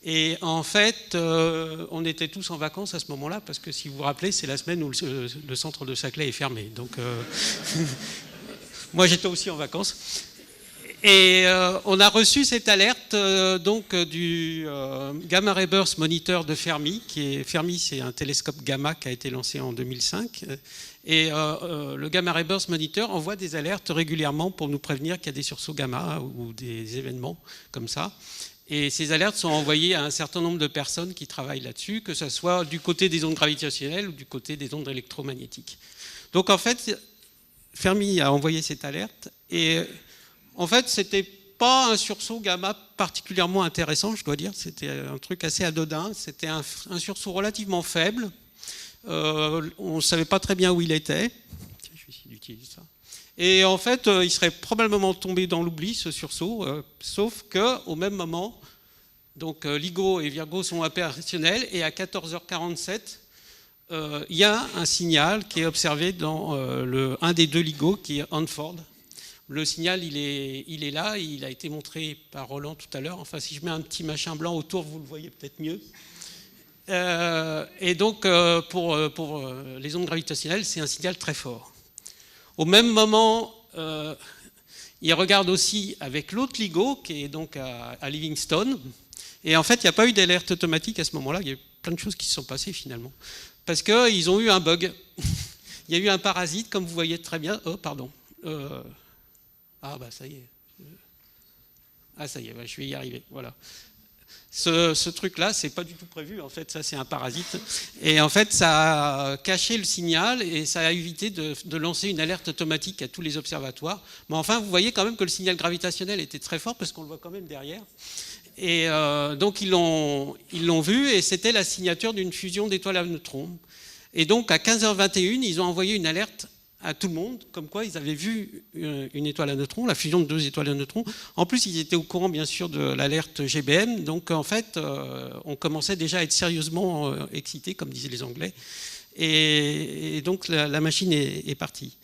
Et en fait, on était tous en vacances à ce moment-là, parce que si vous vous rappelez, c'est la semaine où le centre de Saclay est fermé. Donc, moi, j'étais aussi en vacances. Et on a reçu cette alerte du Gamma Ray Burst Monitor de Fermi. Fermi, c'est un télescope gamma qui a été lancé en 2005. Et le Gamma Ray Burst Monitor envoie des alertes régulièrement pour nous prévenir qu'il y a des sursauts gamma ou des événements comme ça. Et ces alertes sont envoyées à un certain nombre de personnes qui travaillent là-dessus, que ce soit du côté des ondes gravitationnelles ou du côté des ondes électromagnétiques. Donc en fait, Fermi a envoyé cette alerte et en fait, c'était pas un sursaut gamma particulièrement intéressant, je dois dire. C'était un truc assez anodin. C'était un sursaut relativement faible. On ne savait pas très bien où il était. Tiens, je vais essayer d'utiliser ça. Et en fait, il serait probablement tombé dans l'oubli, ce sursaut, sauf qu'au même moment, donc LIGO et Virgo sont opérationnels, et à 14h47, il y a un signal qui est observé dans un des deux LIGO, qui est Hanford. Le signal, il est là, il a été montré par Roland tout à l'heure. Enfin, si je mets un petit machin blanc autour, vous le voyez peut-être mieux. Et donc, pour les ondes gravitationnelles, c'est un signal très fort. Au même moment, il regarde aussi avec l'autre LIGO, qui est donc à Livingstone. Et en fait, il n'y a pas eu d'alerte automatique à ce moment-là. Il y a eu plein de choses qui se sont passées finalement. Parce qu'ils ont eu un bug. Il y a eu un parasite, comme vous voyez très bien. Oh, pardon. Ah, bah ça y est. Ah, ça y est, bah, je vais y arriver. Voilà. Ce truc-là, c'est pas du tout prévu. En fait, ça, c'est un parasite. Et en fait, ça a caché le signal et ça a évité de lancer une alerte automatique à tous les observatoires. Mais enfin, vous voyez quand même que le signal gravitationnel était très fort parce qu'on le voit quand même derrière. Et donc, ils l'ont vu et c'était la signature d'une fusion d'étoiles à neutrons. Et donc, à 15h21, ils ont envoyé une alerte à tout le monde, comme quoi ils avaient vu une étoile à neutrons, la fusion de deux étoiles à neutrons. En plus, ils étaient au courant, bien sûr, de l'alerte GBM. Donc, en fait, on commençait déjà à être sérieusement excités, comme disaient les Anglais. Et donc, la machine est partie.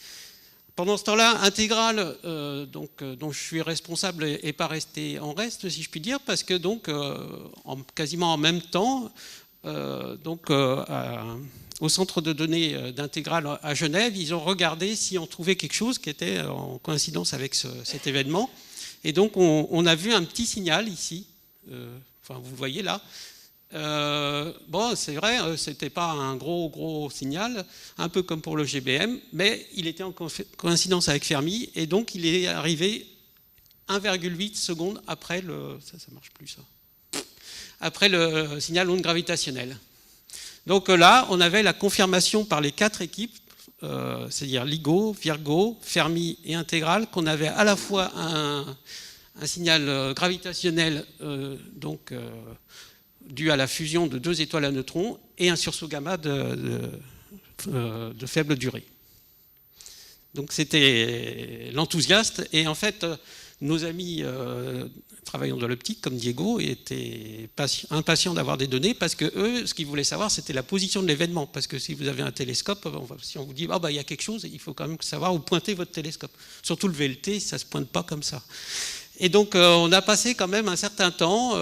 Pendant ce temps-là, Intégral, dont je suis responsable, n'est pas resté en reste, si je puis dire, parce que donc, quasiment en même temps, au centre de données d'Intégral à Genève, ils ont regardé si on trouvait quelque chose qui était en coïncidence avec cet événement. Et donc, on a vu un petit signal ici. Enfin, vous le voyez là. Bon, c'est vrai, c'était pas un gros signal, un peu comme pour le GBM, mais il était en coïncidence avec Fermi, et donc il est arrivé 1,8 secondes après ça marche plus ça. Après le signal onde gravitationnelle. Donc là, on avait la confirmation par les 4 équipes, c'est-à-dire LIGO, Virgo, Fermi et Intégral, qu'on avait à la fois un signal gravitationnel dû à la fusion de 2 étoiles à neutrons et un sursaut gamma de faible durée. Donc c'était l'enthousiaste. Et en fait, nos amis travaillant dans l'optique, comme Diego, étaient impatients d'avoir des données parce que eux, ce qu'ils voulaient savoir, c'était la position de l'événement. Parce que si vous avez un télescope, si on vous dit il y a quelque chose, il faut quand même savoir où pointer votre télescope. Surtout le VLT, ça ne se pointe pas comme ça. Et donc, on a passé quand même un certain temps,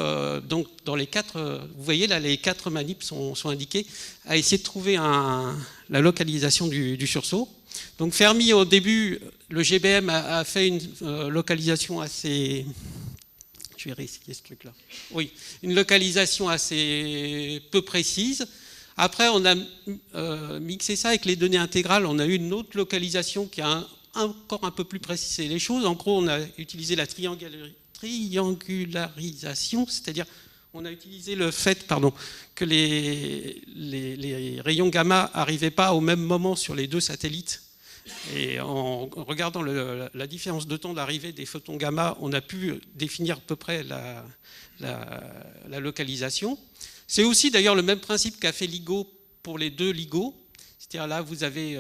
donc dans les 4, vous voyez là, les 4 manips sont indiqués, à essayer de trouver la localisation du sursaut. Donc Fermi, au début, le GBM a fait une localisation assez... Je vais réessayer ce truc-là. Oui, une localisation assez peu précise. Après, on a mixé ça avec les données intégrales. On a eu une autre localisation qui a encore un peu plus précisé les choses. En gros, on a utilisé la triangularisation, c'est-à-dire on a utilisé le fait que les rayons gamma n'arrivaient pas au même moment sur les 2 satellites. Et en regardant la différence de temps d'arrivée des photons gamma, on a pu définir à peu près la localisation. C'est aussi d'ailleurs le même principe qu'a fait LIGO pour les 2 LIGO. C'est-à-dire là, vous avez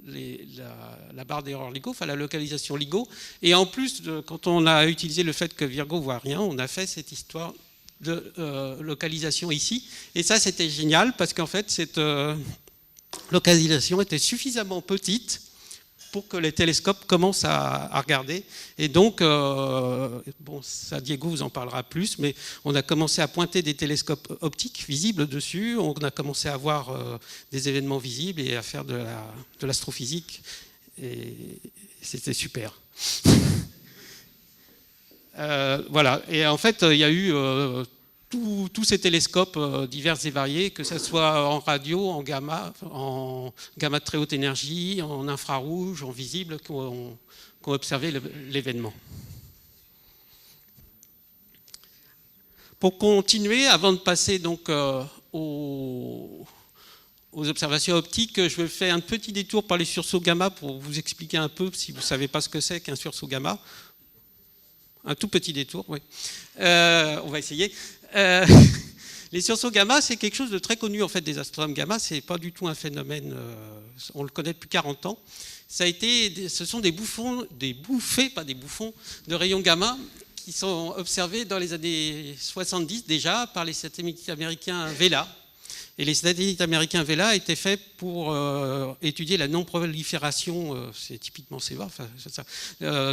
la barre d'erreur LIGO, enfin la localisation LIGO. Et en plus, quand on a utilisé le fait que Virgo ne voit rien, on a fait cette histoire de localisation ici. Et ça, c'était génial parce qu'en fait, cette localisation était suffisamment petite pour que les télescopes commencent à regarder. Et donc, bon, ça Diego vous en parlera plus, mais on a commencé à pointer des télescopes optiques visibles dessus, on a commencé à voir des événements visibles et à faire de l'astrophysique. Et c'était super. Voilà. Et en fait, il y a eu tous ces télescopes divers et variés, que ce soit en radio, en gamma de très haute énergie, en infrarouge, en visible, qui ont observé l'événement. Pour continuer, avant de passer donc aux observations optiques, je vais faire un petit détour par les sursauts gamma pour vous expliquer un peu, si vous ne savez pas ce que c'est qu'un sursaut gamma. Un tout petit détour, oui. On va essayer. Les sursauts gamma, c'est quelque chose de très connu en fait des astronomes gamma. C'est pas du tout un phénomène. On le connaît depuis 40 ans. Ce sont des bouffées, pas des bouffons, de rayons gamma qui sont observés dans les années 70 déjà par les satellites américains Vela. Et les satellites américains Vela étaient faits pour étudier la non-prolifération, c'est typiquement CEVA, enfin,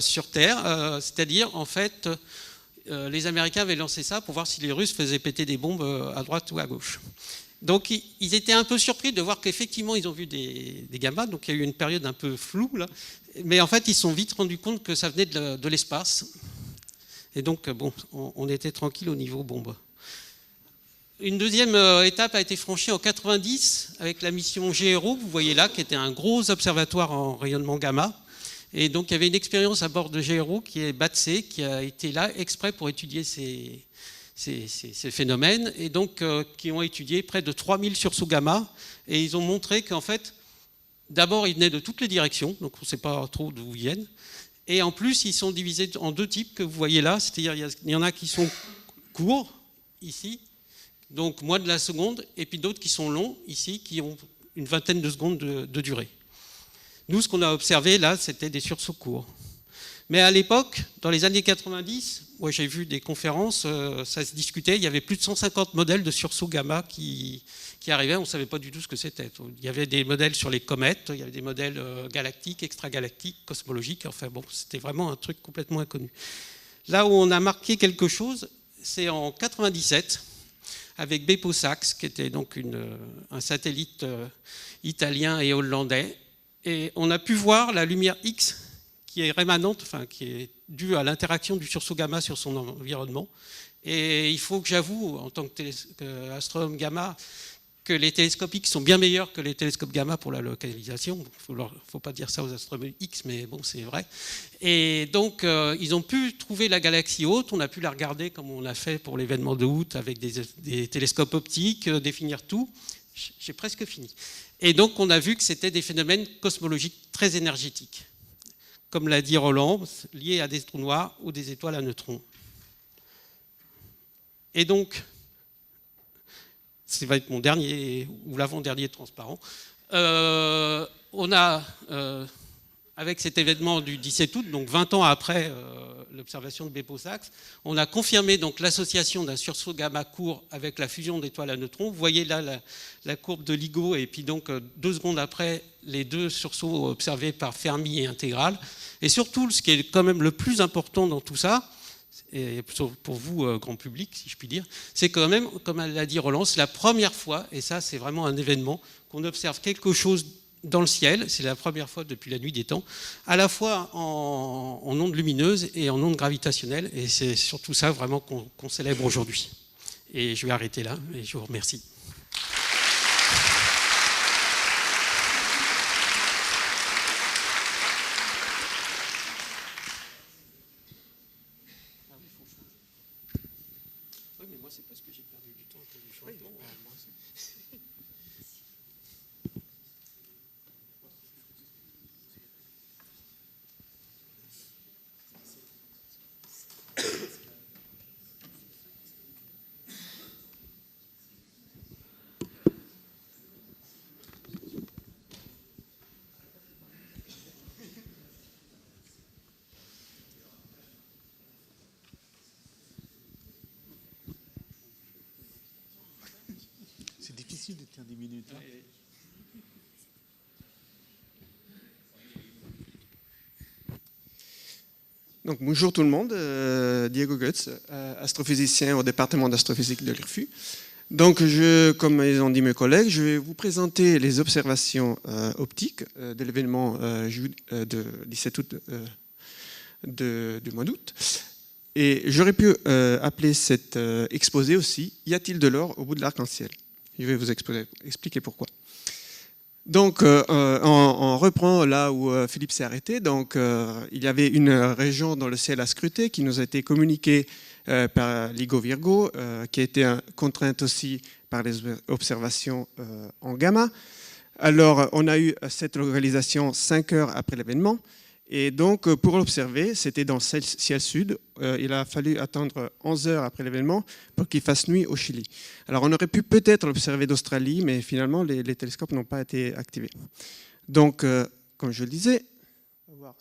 sur Terre. C'est-à-dire, en fait, les Américains avaient lancé ça pour voir si les Russes faisaient péter des bombes à droite ou à gauche. Donc, ils étaient un peu surpris de voir qu'effectivement, ils ont vu des gamma. Donc, il y a eu une période un peu floue, là. Mais en fait, ils se sont vite rendus compte que ça venait de l'espace. Et donc, bon, on était tranquille au niveau bombe. Une deuxième étape a été franchie en 90 avec la mission GERO, vous voyez là, qui était un gros observatoire en rayonnement gamma. Et donc il y avait une expérience à bord de GERO qui est BATSE, qui a été là exprès pour étudier ces phénomènes, et donc qui ont étudié près de 3000 sursauts gamma. Et ils ont montré qu'en fait, d'abord ils venaient de toutes les directions, donc on ne sait pas trop d'où ils viennent. Et en plus, ils sont divisés en deux types que vous voyez là, c'est-à-dire il y en a qui sont courts, ici, donc moins de la seconde, et puis d'autres qui sont longs, ici, qui ont une vingtaine de secondes de durée. Nous, ce qu'on a observé, là, c'était des sursauts courts. Mais à l'époque, dans les années 90, moi j'ai vu des conférences, ça se discutait, il y avait plus de 150 modèles de sursauts gamma qui arrivaient, on ne savait pas du tout ce que c'était. Il y avait des modèles sur les comètes, il y avait des modèles galactiques, extragalactiques, cosmologiques, enfin bon, c'était vraiment un truc complètement inconnu. Là où on a marqué quelque chose, c'est en 97, avec Bepo Sax, qui était donc un satellite italien et hollandais. Et on a pu voir la lumière X qui est rémanente, enfin qui est due à l'interaction du sursaut gamma sur son environnement. Et il faut que j'avoue, en tant qu'astronome gamma, que les télescopes X sont bien meilleurs que les télescopes gamma pour la localisation. Il ne faut pas dire ça aux astronomes X, mais bon, c'est vrai. Et donc, ils ont pu trouver la galaxie haute. On a pu la regarder comme on l'a fait pour l'événement de août avec des télescopes optiques, définir tout. J'ai presque fini. Et donc, on a vu que c'était des phénomènes cosmologiques très énergétiques. Comme l'a dit Roland, liés à des trous noirs ou des étoiles à neutrons. Et donc, ça va être mon dernier ou l'avant-dernier transparent. On a, avec cet événement du 17 août, donc 20 ans après l'observation de Bepo Sax, on a confirmé donc l'association d'un sursaut gamma court avec la fusion d'étoiles à neutrons. Vous voyez là la courbe de LIGO et puis donc 2 secondes après les deux sursauts observés par Fermi et Integral. Et surtout, ce qui est quand même le plus important dans tout ça, et pour vous, grand public, si je puis dire, c'est quand même, comme l'a dit Roland, c'est la première fois, et ça c'est vraiment un événement, qu'on observe quelque chose dans le ciel, c'est la première fois depuis la nuit des temps, à la fois en ondes lumineuses et en ondes gravitationnelles, et c'est surtout ça vraiment qu'on célèbre aujourd'hui. Et je vais arrêter là, et je vous remercie. C'est difficile de tenir 10 minutes. Hein. Donc, bonjour tout le monde, Diego Goetz, astrophysicien au département d'astrophysique de l'IRFU. Donc, comme ils ont dit mes collègues, je vais vous présenter les observations optiques de l'événement du 17 août du mois d'août. Et j'aurais pu appeler cet exposé aussi « Y a-t-il de l'or au bout de l'arc-en-ciel ?» Je vais vous expliquer pourquoi. Donc, on reprend là où Philippe s'est arrêté. Donc, il y avait une région dans le ciel à scruter qui nous a été communiquée par LIGO Virgo, qui a été contrainte aussi par les observations en gamma. Alors, on a eu cette localisation 5 heures après l'événement. Et donc, pour l'observer, c'était dans le ciel sud. Il a fallu attendre 11 heures après l'événement pour qu'il fasse nuit au Chili. Alors, on aurait pu peut-être l'observer d'Australie, mais finalement, les télescopes n'ont pas été activés. Donc, comme je le disais, on va voir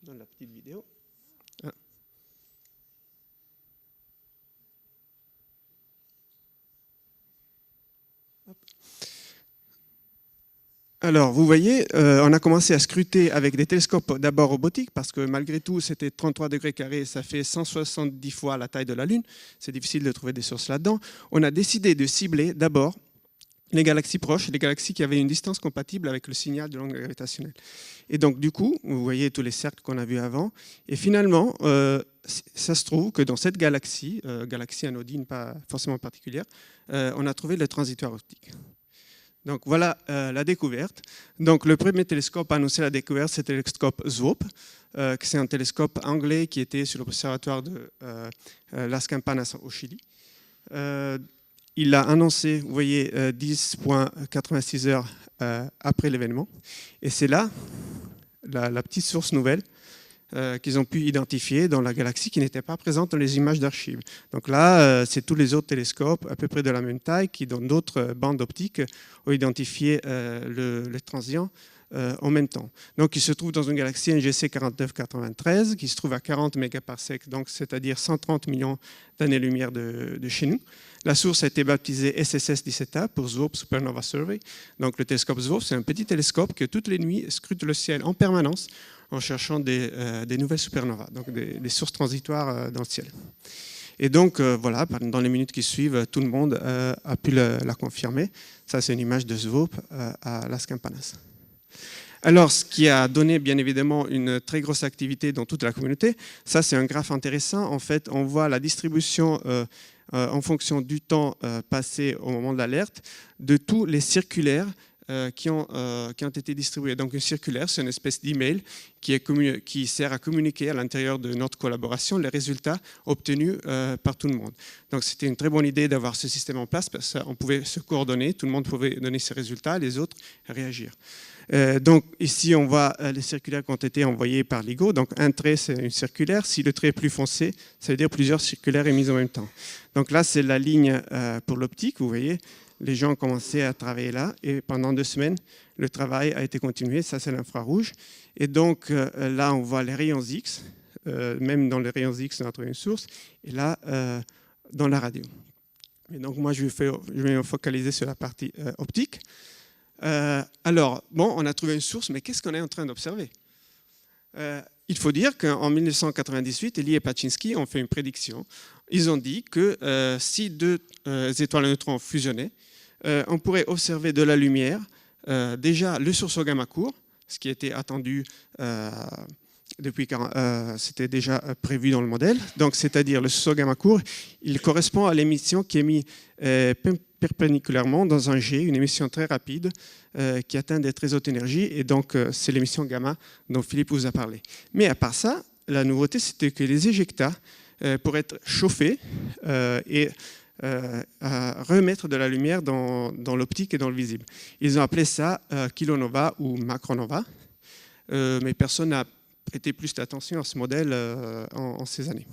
dans la petite vidéo. Alors, vous voyez, on a commencé à scruter avec des télescopes d'abord robotiques, parce que malgré tout, c'était 33 degrés carrés, ça fait 170 fois la taille de la Lune. C'est difficile de trouver des sources là-dedans. On a décidé de cibler d'abord les galaxies proches, les galaxies qui avaient une distance compatible avec le signal de l'onde gravitationnelle. Et donc, du coup, vous voyez tous les cercles qu'on a vus avant. Et finalement, ça se trouve que dans cette galaxie, galaxie anodine pas forcément particulière, on a trouvé le transitoire optique. Donc voilà la découverte. Donc le premier télescope à annoncer la découverte, c'est le télescope Swope, c'est un télescope anglais qui était sur l'observatoire de Las Campanas au Chili. Il a annoncé, vous voyez, 10,86 heures après l'événement. Et c'est là la petite source nouvelle qu'ils ont pu identifier dans la galaxie qui n'était pas présente dans les images d'archives. Donc là, c'est tous les autres télescopes à peu près de la même taille qui, dans d'autres bandes optiques, ont identifié le transient en même temps. Donc il se trouve dans une galaxie NGC 4993 qui se trouve à 40 mégaparsecs, donc c'est-à-dire 130 millions d'années-lumière de chez nous. La source a été baptisée SSS-17A pour Swope Supernova Survey. Donc le télescope Swope, c'est un petit télescope qui toutes les nuits scrute le ciel en permanence en cherchant des nouvelles supernovas, donc des sources transitoires dans le ciel. Et donc, voilà, dans les minutes qui suivent, tout le monde a pu la confirmer. Ça, c'est une image de Swope à Las Campanas. Alors, ce qui a donné, bien évidemment, une très grosse activité dans toute la communauté, ça, c'est un graphe intéressant. En fait, on voit la distribution en fonction du temps passé au moment de l'alerte de tous les circulaires qui ont été distribués. Donc, une circulaire, c'est une espèce d'email qui sert à communiquer à l'intérieur de notre collaboration les résultats obtenus par tout le monde. Donc, c'était une très bonne idée d'avoir ce système en place parce qu'on pouvait se coordonner, tout le monde pouvait donner ses résultats, les autres réagir. Donc, ici, on voit les circulaires qui ont été envoyés par LIGO. Donc, un trait, c'est une circulaire. Si le trait est plus foncé, ça veut dire plusieurs circulaires émises en même temps. Donc là, c'est la ligne pour l'optique, vous voyez. Les gens ont commencé à travailler là et pendant 2 semaines, le travail a été continué. Ça, c'est l'infrarouge. Et donc, là, on voit les rayons X. Même dans les rayons X, on a trouvé une source. Et là, dans la radio. Et donc, moi, je vais me focaliser sur la partie optique. Alors, bon, on a trouvé une source, mais qu'est-ce qu'on est en train d'observer ? Il faut dire qu'en 1998, Elie et Paczynski ont fait une prédiction. Ils ont dit que si 2 étoiles à neutrons fusionnaient, on pourrait observer de la lumière, déjà le sursaut gamma court, ce qui était attendu depuis c'était déjà prévu dans le modèle. Donc, c'est-à-dire le sursaut gamma court, il correspond à l'émission qui est mise perpendiculairement dans un jet, une émission très rapide qui atteint des très hautes énergies. Et donc, c'est l'émission gamma dont Philippe vous a parlé. Mais à part ça, la nouveauté, c'était que les éjectats pourraient être chauffés et remettre de la lumière dans l'optique et dans le visible. Ils ont appelé ça kilonova ou macronova, mais personne n'a prêté plus d'attention à ce modèle en ces années.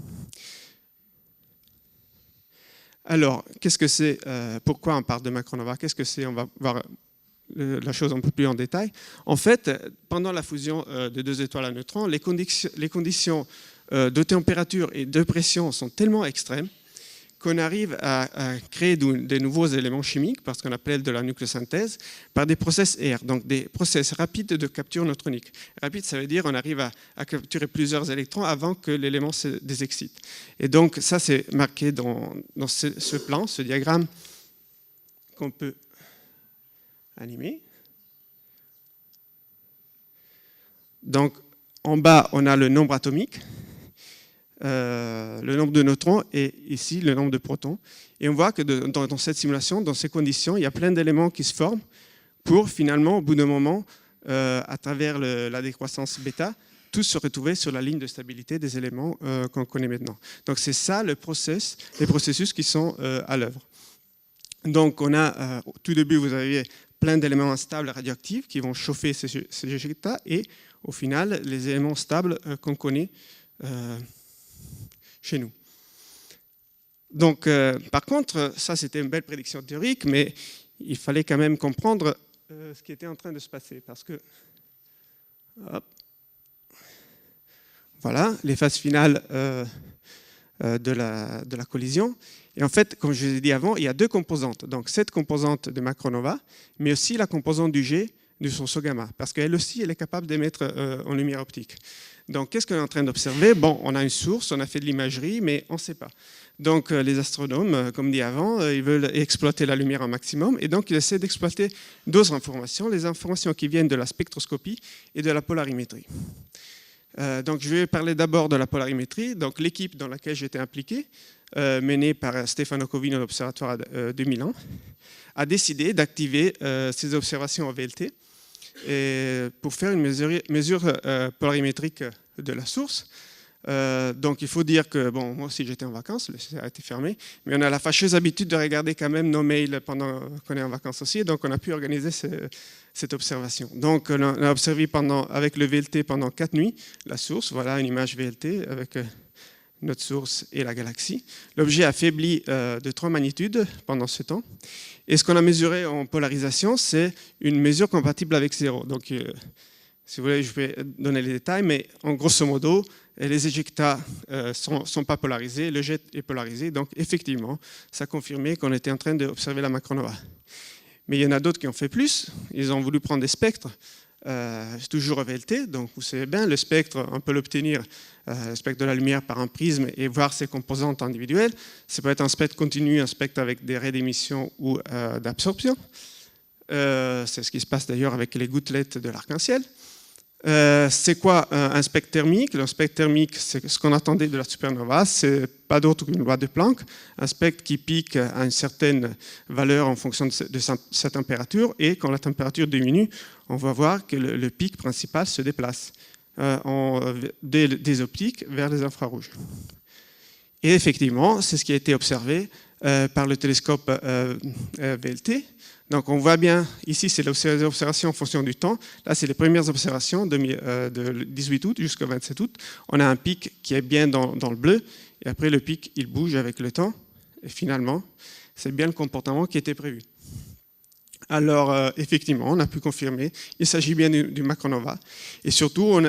Alors, qu'est-ce que c'est pourquoi on parle de macronova? Qu'est-ce que c'est? On va voir la chose un peu plus en détail. En fait, pendant la fusion de 2 étoiles à neutrons, les conditions de température et de pression sont tellement extrêmes qu'on arrive à créer de nouveaux éléments chimiques, parce qu'on appelle de la nucléosynthèse, par des process R, donc des process rapides de capture neutronique. Rapide, ça veut dire qu'on arrive à capturer plusieurs électrons avant que l'élément se désexcite. Et donc ça, c'est marqué dans ce plan, ce diagramme qu'on peut animer. Donc en bas, on a le nombre atomique, le nombre de neutrons et ici le nombre de protons. Et on voit que dans cette simulation, dans ces conditions, il y a plein d'éléments qui se forment pour finalement, au bout d'un moment, à travers la décroissance bêta, tous se retrouver sur la ligne de stabilité des éléments qu'on connaît maintenant. Donc c'est ça les processus qui sont à l'œuvre. Donc on a, au tout début, vous avez plein d'éléments instables radioactifs qui vont chauffer ces éjectats et au final, les éléments stables qu'on connaît chez nous. Donc, par contre, ça c'était une belle prédiction théorique, mais il fallait quand même comprendre ce qui était en train de se passer, parce que, hop, voilà, les phases finales de la collision. Et en fait, comme je vous ai dit avant, il y a deux composantes. Donc, cette composante de macronova, mais aussi la composante du jet du sursaut gamma, parce qu'elle aussi, elle est capable d'émettre en lumière optique. Donc, qu'est-ce qu'on est en train d'observer? Bon, on a une source, on a fait de l'imagerie, mais on ne sait pas. Donc, les astronomes, comme dit avant, ils veulent exploiter la lumière au maximum, et donc ils essaient d'exploiter d'autres informations, les informations qui viennent de la spectroscopie et de la polarimétrie. Donc, je vais parler d'abord de la polarimétrie. Donc, l'équipe dans laquelle j'étais impliqué, menée par Stefano Covino de l'Observatoire de Milan, a décidé d'activer ces observations en VLT pour faire une mesure polarimétrique de la source. Donc il faut dire que, bon, moi aussi j'étais en vacances, le CERN a été fermé, mais on a la fâcheuse habitude de regarder quand même nos mails pendant qu'on est en vacances aussi, donc on a pu organiser cette observation. Donc on a observé avec le VLT pendant 4 nuits la source, voilà une image VLT avec notre source et la galaxie. L'objet a faibli de 3 magnitudes pendant ce temps. Et ce qu'on a mesuré en polarisation, c'est une mesure compatible avec 0. Donc, si vous voulez, je vais donner les détails, mais en grosso modo, les éjectats ne sont pas polarisés, le jet est polarisé. Donc, effectivement, ça confirmait qu'on était en train d'observer la macronova. Mais il y en a d'autres qui ont fait plus. Ils ont voulu prendre des spectres, toujours VLT. Donc, vous savez bien, le spectre, on peut l'obtenir, le spectre de la lumière par un prisme et voir ses composantes individuelles. Ça peut être un spectre continu, un spectre avec des raies d'émission ou d'absorption. C'est ce qui se passe d'ailleurs avec les gouttelettes de l'arc-en-ciel. C'est quoi un spectre thermique? Le spectre thermique, c'est ce qu'on attendait de la supernova, c'est pas d'autre qu'une loi de Planck, un spectre qui pique à une certaine valeur en fonction de sa température, et quand la température diminue, on va voir que le pic principal se déplace des optiques vers les infrarouges. Et effectivement, c'est ce qui a été observé par le télescope VLT. Donc on voit bien, ici c'est les observations en fonction du temps. Là c'est les premières observations de 18 août jusqu'au 27 août. On a un pic qui est bien dans le bleu. Et après le pic, il bouge avec le temps. Et finalement, c'est bien le comportement qui était prévu. Alors effectivement, on a pu confirmer, il s'agit bien du macronova. Et surtout,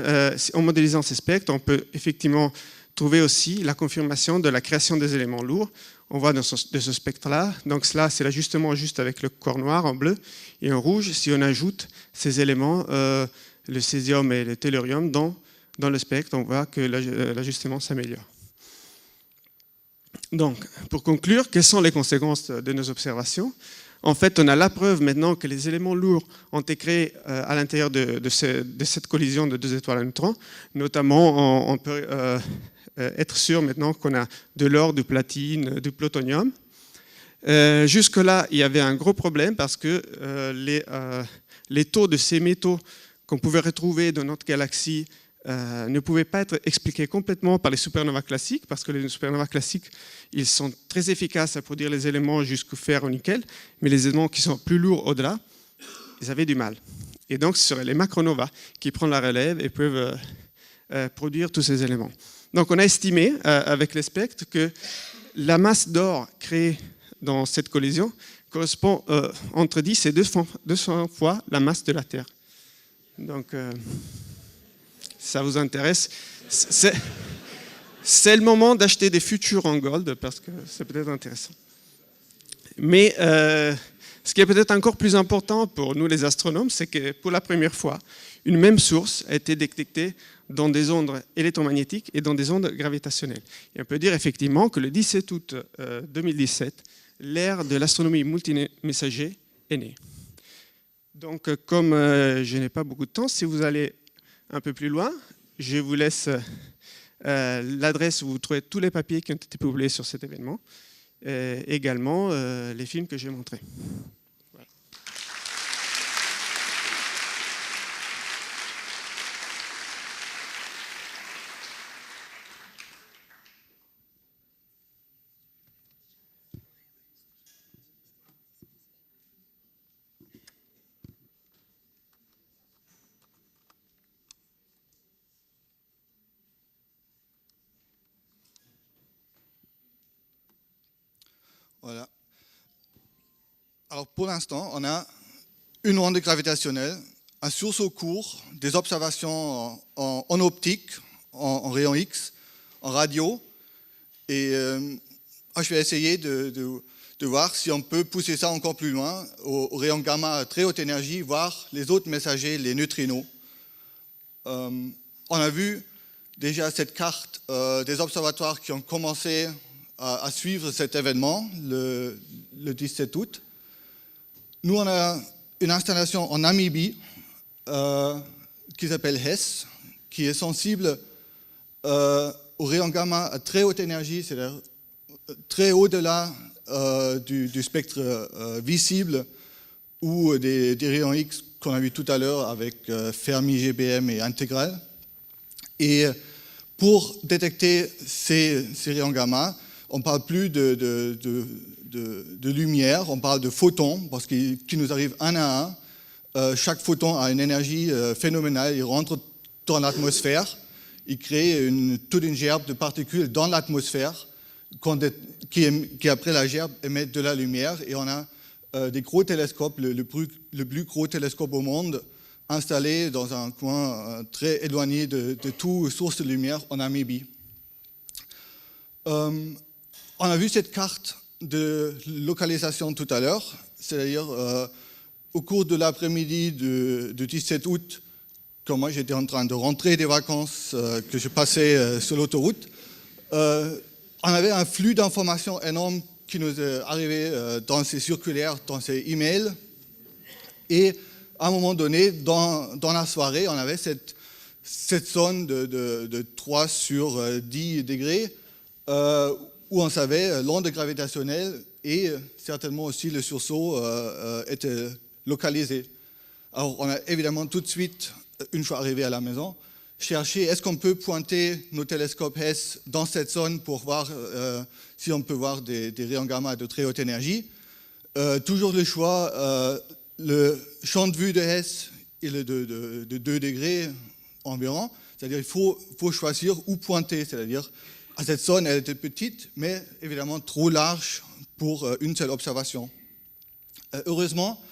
en modélisant ces spectres, on peut effectivement trouver aussi la confirmation de la création des éléments lourds. On voit de ce spectre-là, donc cela c'est l'ajustement juste avec le corps noir en bleu, et en rouge, si on ajoute ces éléments, le césium et le tellurium dans le spectre, on voit que l'ajustement s'améliore. Donc, pour conclure, quelles sont les conséquences de nos observations? En fait, on a la preuve maintenant que les éléments lourds ont été créés à l'intérieur de cette collision de deux étoiles à neutrons. Notamment, on peut être sûr maintenant qu'on a de l'or, du platine, du plutonium. Jusque-là, il y avait un gros problème parce que les taux de ces métaux qu'on pouvait retrouver dans notre galaxie ne pouvaient pas être expliqués complètement par les supernovas classiques, parce que les supernovas classiques, ils sont très efficaces à produire les éléments jusqu'au fer au nickel, mais les éléments qui sont plus lourds au-delà, ils avaient du mal. Et donc, ce seraient les macronovas qui prennent la relève et peuvent produire tous ces éléments. Donc, on a estimé, avec les spectres, que la masse d'or créée dans cette collision correspond entre 10 et 200 fois la masse de la Terre. Donc, ça vous intéresse, c'est le moment d'acheter des futurs en gold parce que c'est peut-être intéressant. Mais ce qui est peut-être encore plus important pour nous les astronomes, c'est que pour la première fois, une même source a été détectée dans des ondes électromagnétiques et dans des ondes gravitationnelles. Et on peut dire effectivement que le 17 août 2017, l'ère de l'astronomie multimessager est née. Donc comme je n'ai pas beaucoup de temps, si vous allez un peu plus loin, je vous laisse l'adresse où vous trouvez tous les papiers qui ont été publiés sur cet événement, également les films que j'ai montrés. Voilà. Voilà. Alors pour l'instant, on a une onde gravitationnelle, un sursaut court, des observations en optique, en rayon X, en radio. Et je vais essayer de voir si on peut pousser ça encore plus loin, au rayon gamma à très haute énergie, voir les autres messagers, les neutrinos. On a vu déjà cette carte des observatoires qui ont commencé à suivre cet événement le 17 août. Nous, on a une installation en Namibie qui s'appelle HESS, qui est sensible au rayon gamma à très haute énergie, c'est-à-dire très au-delà du spectre visible ou des rayons X qu'on a vu tout à l'heure avec Fermi, GBM et Intégral. Et pour détecter ces rayons gamma, on ne parle plus de lumière, on parle de photons, parce qu'ils nous arrivent un à un. Chaque photon a une énergie phénoménale, il rentre dans l'atmosphère, il crée toute une gerbe de particules dans l'atmosphère, qui après la gerbe émet de la lumière, et on a des gros télescopes, le plus gros télescope au monde, installé dans un coin très éloigné de toute source de lumière en Namibie. On a vu cette carte de localisation tout à l'heure, c'est-à-dire au cours de l'après-midi du 17 août, quand moi j'étais en train de rentrer des vacances que je passais sur l'autoroute, on avait un flux d'informations énorme qui nous est arrivé dans ces circulaires, dans ces emails, et à un moment donné, dans la soirée, on avait cette zone de 3 sur 10 degrés, où on savait l'onde gravitationnelle et certainement aussi le sursaut était localisé. Alors on a évidemment tout de suite, une fois arrivé à la maison, cherché est-ce qu'on peut pointer nos télescopes HESS dans cette zone pour voir si on peut voir des rayons gamma de très haute énergie. Toujours le choix, le champ de vue de HESS il est de 2 degrés environ, c'est-à-dire il faut choisir où pointer, c'est-à-dire à cette zone, elle était petite, mais évidemment trop large pour une seule observation. Heureusement,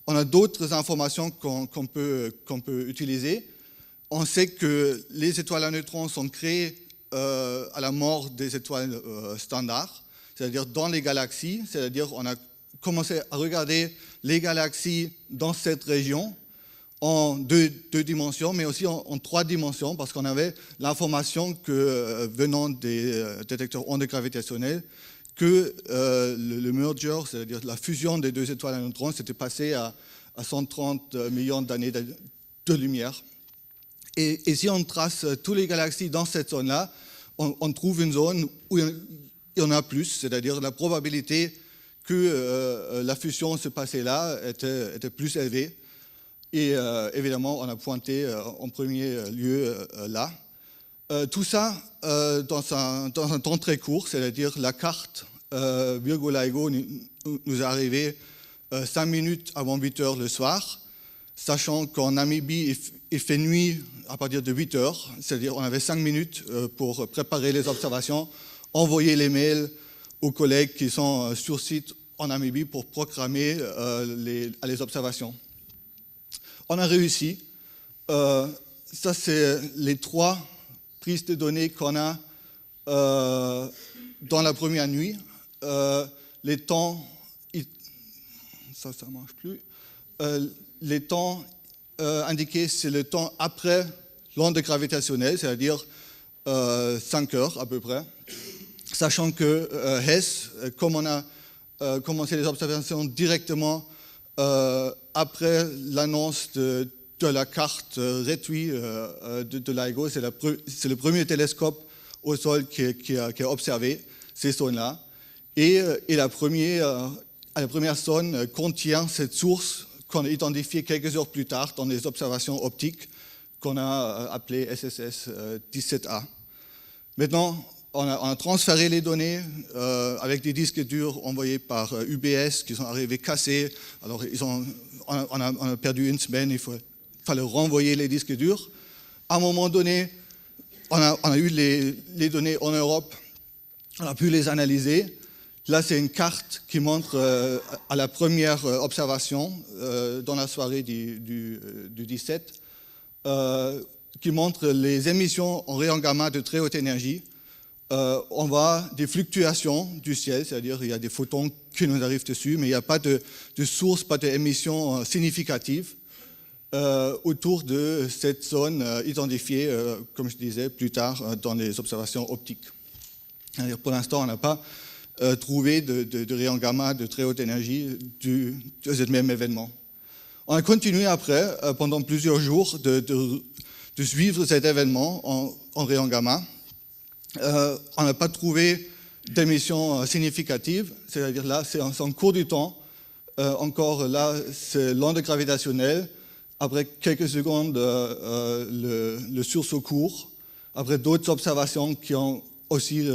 on a d'autres informations qu'on peut utiliser. On sait que les étoiles à neutrons sont créées à la mort des étoiles standards, c'est-à-dire dans les galaxies, c'est-à-dire on a commencé à regarder les galaxies dans cette région, en deux dimensions, mais aussi en 3 dimensions, parce qu'on avait l'information que, venant des détecteurs ondes gravitationnelles, que le merger, c'est-à-dire la fusion des 2 étoiles à neutrons, s'était passé à 130 millions d'années de lumière. Et si on trace toutes les galaxies dans cette zone-là, on trouve une zone où il y en a plus, c'est-à-dire la probabilité que la fusion se passait là était plus élevée. Et évidemment, on a pointé en premier lieu là. Tout ça dans un temps très court, c'est-à-dire la carte Virgo LIGO nous est arrivée 5 minutes avant 8 heures le soir, sachant qu'en Namibie, il fait nuit à partir de 8 heures, c'est-à-dire on avait 5 minutes pour préparer les observations, envoyer les mails aux collègues qui sont sur site en Namibie pour programmer les observations. On a réussi. Ça, c'est les 3 prises de données qu'on a dans la première nuit, les temps, ça marche plus, les temps indiqués, c'est le temps après l'onde gravitationnelle, c'est-à-dire 5 heures à peu près, sachant que Hess, comme on a commencé les observations directement après l'annonce de la carte réduite de LIGO, c'est le premier télescope au sol qui a observé ces zones-là. Et la première zone contient cette source qu'on a identifiée quelques heures plus tard dans les observations optiques qu'on a appelées SSS 17A. Maintenant, on a transféré les données avec des disques durs envoyés par UBS qui sont arrivés cassés. Alors, on a perdu une semaine, il fallait renvoyer les disques durs. À un moment donné, on a eu les données en Europe, on a pu les analyser. Là, c'est une carte qui montre à la première observation dans la soirée du 17, qui montre les émissions en rayons gamma de très haute énergie. On voit des fluctuations du ciel, c'est-à-dire qu'il y a des photons qui nous arrivent dessus, mais il n'y a pas de source, pas d'émissions significatives autour de cette zone identifiée, comme je disais, plus tard dans les observations optiques. C'est-à-dire, pour l'instant, on n'a pas trouvé de rayons gamma de très haute énergie de ce même événement. On a continué après, pendant plusieurs jours, de suivre cet événement en rayons gamma. On n'a pas trouvé d'émissions significatives, c'est-à-dire là, c'est en cours du temps. Encore là, c'est l'onde gravitationnelle. Après quelques secondes, le sursaut court. Après d'autres observations qui ont aussi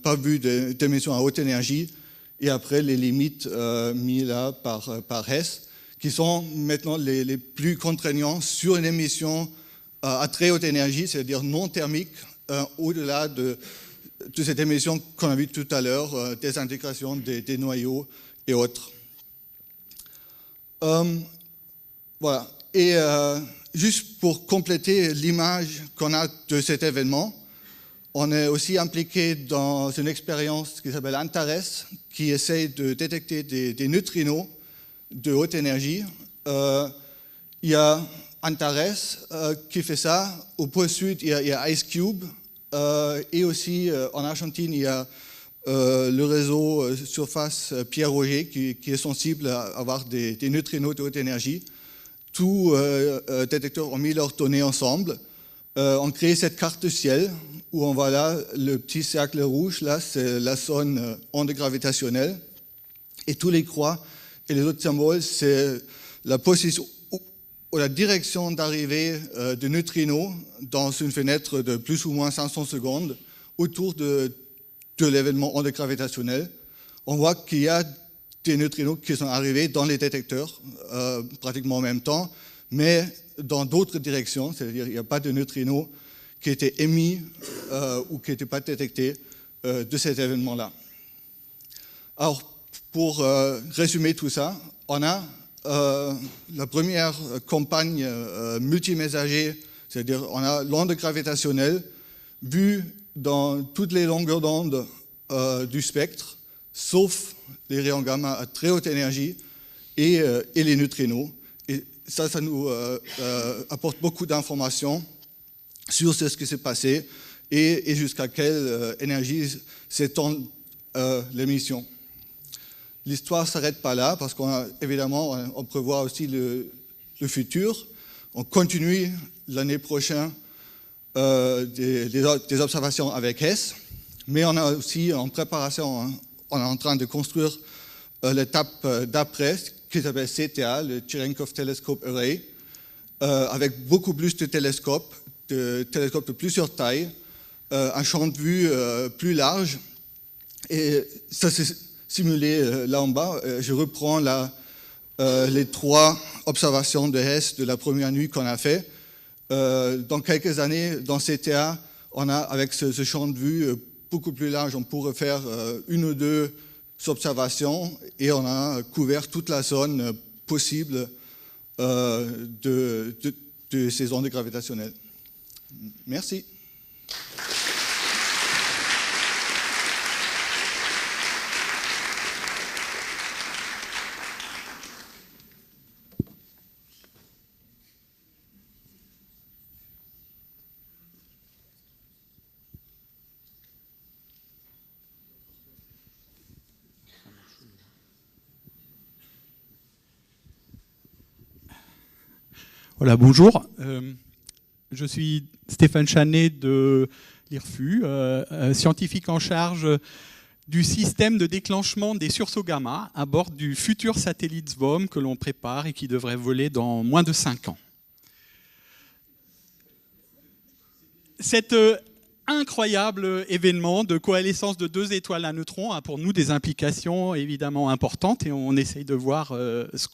pas vu d'émissions à haute énergie. Et après, les limites mises là par Hess, qui sont maintenant les plus contraignants sur une émission à très haute énergie, c'est-à-dire non thermique, au-delà de cette émission qu'on a vue tout à l'heure, désintégration des noyaux et autres. Voilà. Et juste pour compléter l'image qu'on a de cet événement, on est aussi impliqué dans une expérience qui s'appelle Antares, qui essaye de détecter des neutrinos de haute énergie. Il y a Antares qui fait ça. Au pôle sud, il y a IceCube. Et aussi en Argentine, il y a le réseau Surface Pierre-Roger qui est sensible à avoir des neutrinos de haute énergie. Tous détecteurs ont mis leurs données ensemble, ont créé cette carte de ciel où on voit là le petit cercle rouge, là c'est la zone onde gravitationnelle, et tous les croix et les autres symboles, c'est la position ou la direction d'arrivée de neutrinos dans une fenêtre de plus ou moins 500 secondes autour de l'événement onde gravitationnelle. On voit qu'il y a des neutrinos qui sont arrivés dans les détecteurs pratiquement en même temps, mais dans d'autres directions, c'est-à-dire qu'il n'y a pas de neutrinos qui étaient émis ou qui n'étaient pas détectés de cet événement-là. Alors, pour résumer tout ça, on a la première campagne multimessager, c'est-à-dire on a l'onde gravitationnelle vue dans toutes les longueurs d'onde du spectre, sauf les rayons gamma à très haute énergie et les neutrinos. Et ça nous apporte beaucoup d'informations sur ce qui s'est passé et jusqu'à quelle énergie s'étend l'émission. L'histoire ne s'arrête pas là, parce qu'évidemment, on prévoit aussi le futur. On continue l'année prochaine des observations avec Hess, mais on a aussi en préparation, on est en train de construire l'étape d'après, qui s'appelle CTA, le Cherenkov Telescope Array, avec beaucoup plus de télescopes de plusieurs tailles, un champ de vue plus large. Et ça, c'est simulé là en bas. Je reprends les 3 observations de Hess de la première nuit qu'on a fait. Dans quelques années, dans CTA, on a, avec ce champ de vue beaucoup plus large, on pourrait faire 1 ou 2 observations et on a couvert toute la zone possible de ces ondes gravitationnelles. Merci. Voilà, bonjour. Je suis Stéphane Chanet de l'IRFU, scientifique en charge du système de déclenchement des sursauts gamma à bord du futur satellite SVOM que l'on prépare et qui devrait voler dans moins de 5 ans. Cet incroyable événement de coalescence de 2 étoiles à neutrons a pour nous des implications évidemment importantes et on essaye de voir ce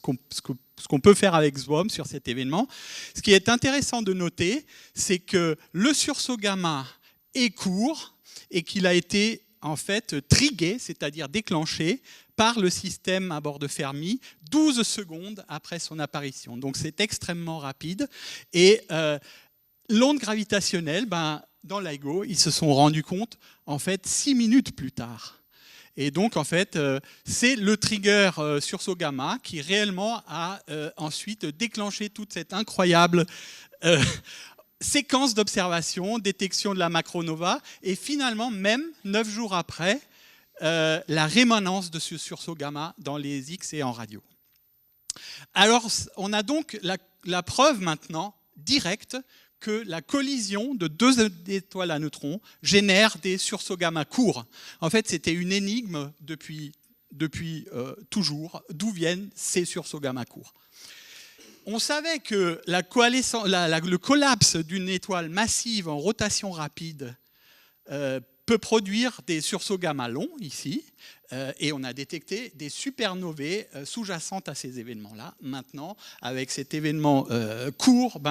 qu'on peut faire avec SVOM sur cet événement. Ce qui est intéressant de noter, c'est que le sursaut gamma est court et qu'il a été en fait trigué, c'est-à-dire déclenché par le système à bord de Fermi 12 secondes après son apparition. Donc c'est extrêmement rapide. Et l'onde gravitationnelle, dans LIGO, ils se sont rendus compte en fait 6 minutes plus tard. Et donc en fait, c'est le trigger sursaut gamma qui réellement a ensuite déclenché toute cette incroyable séquence d'observation, détection de la macronova, et finalement, même 9 jours après, la rémanence de ce sursaut gamma dans les X et en radio. Alors, on a donc la preuve maintenant directe que la collision de 2 étoiles à neutrons génère des sursauts gamma courts. En fait, c'était une énigme depuis toujours, d'où viennent ces sursauts gamma courts. On savait que le collapse d'une étoile massive en rotation rapide peut produire des sursauts gamma longs, ici, et on a détecté des supernovae sous-jacentes à ces événements-là. Maintenant, avec cet événement court,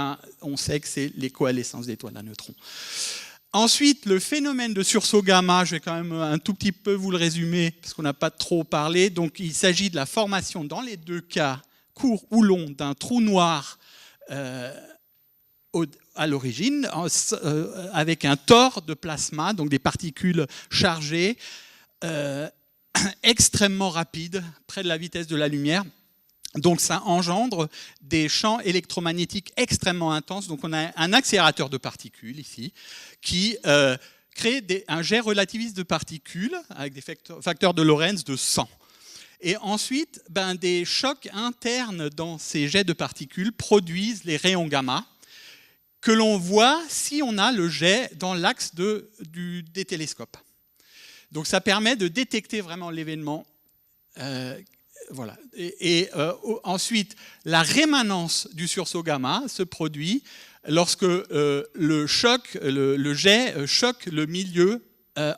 on sait que c'est les coalescences d'étoiles à neutrons. Ensuite, le phénomène de sursaut gamma, je vais quand même un tout petit peu vous le résumer, parce qu'on n'a pas trop parlé. Donc, il s'agit de la formation, dans les 2 cas, court ou long, d'un trou noir à l'origine, avec un tore de plasma, donc des particules chargées, extrêmement rapides, près de la vitesse de la lumière. Donc ça engendre des champs électromagnétiques extrêmement intenses. Donc on a un accélérateur de particules ici, qui crée un jet relativiste de particules, avec des facteurs de Lorentz de 100. Et ensuite, des chocs internes dans ces jets de particules produisent les rayons gamma que l'on voit si on a le jet dans l'axe des télescopes. Donc ça permet de détecter vraiment l'événement. Voilà. Ensuite, la rémanence du sursaut gamma se produit lorsque le jet choque le milieu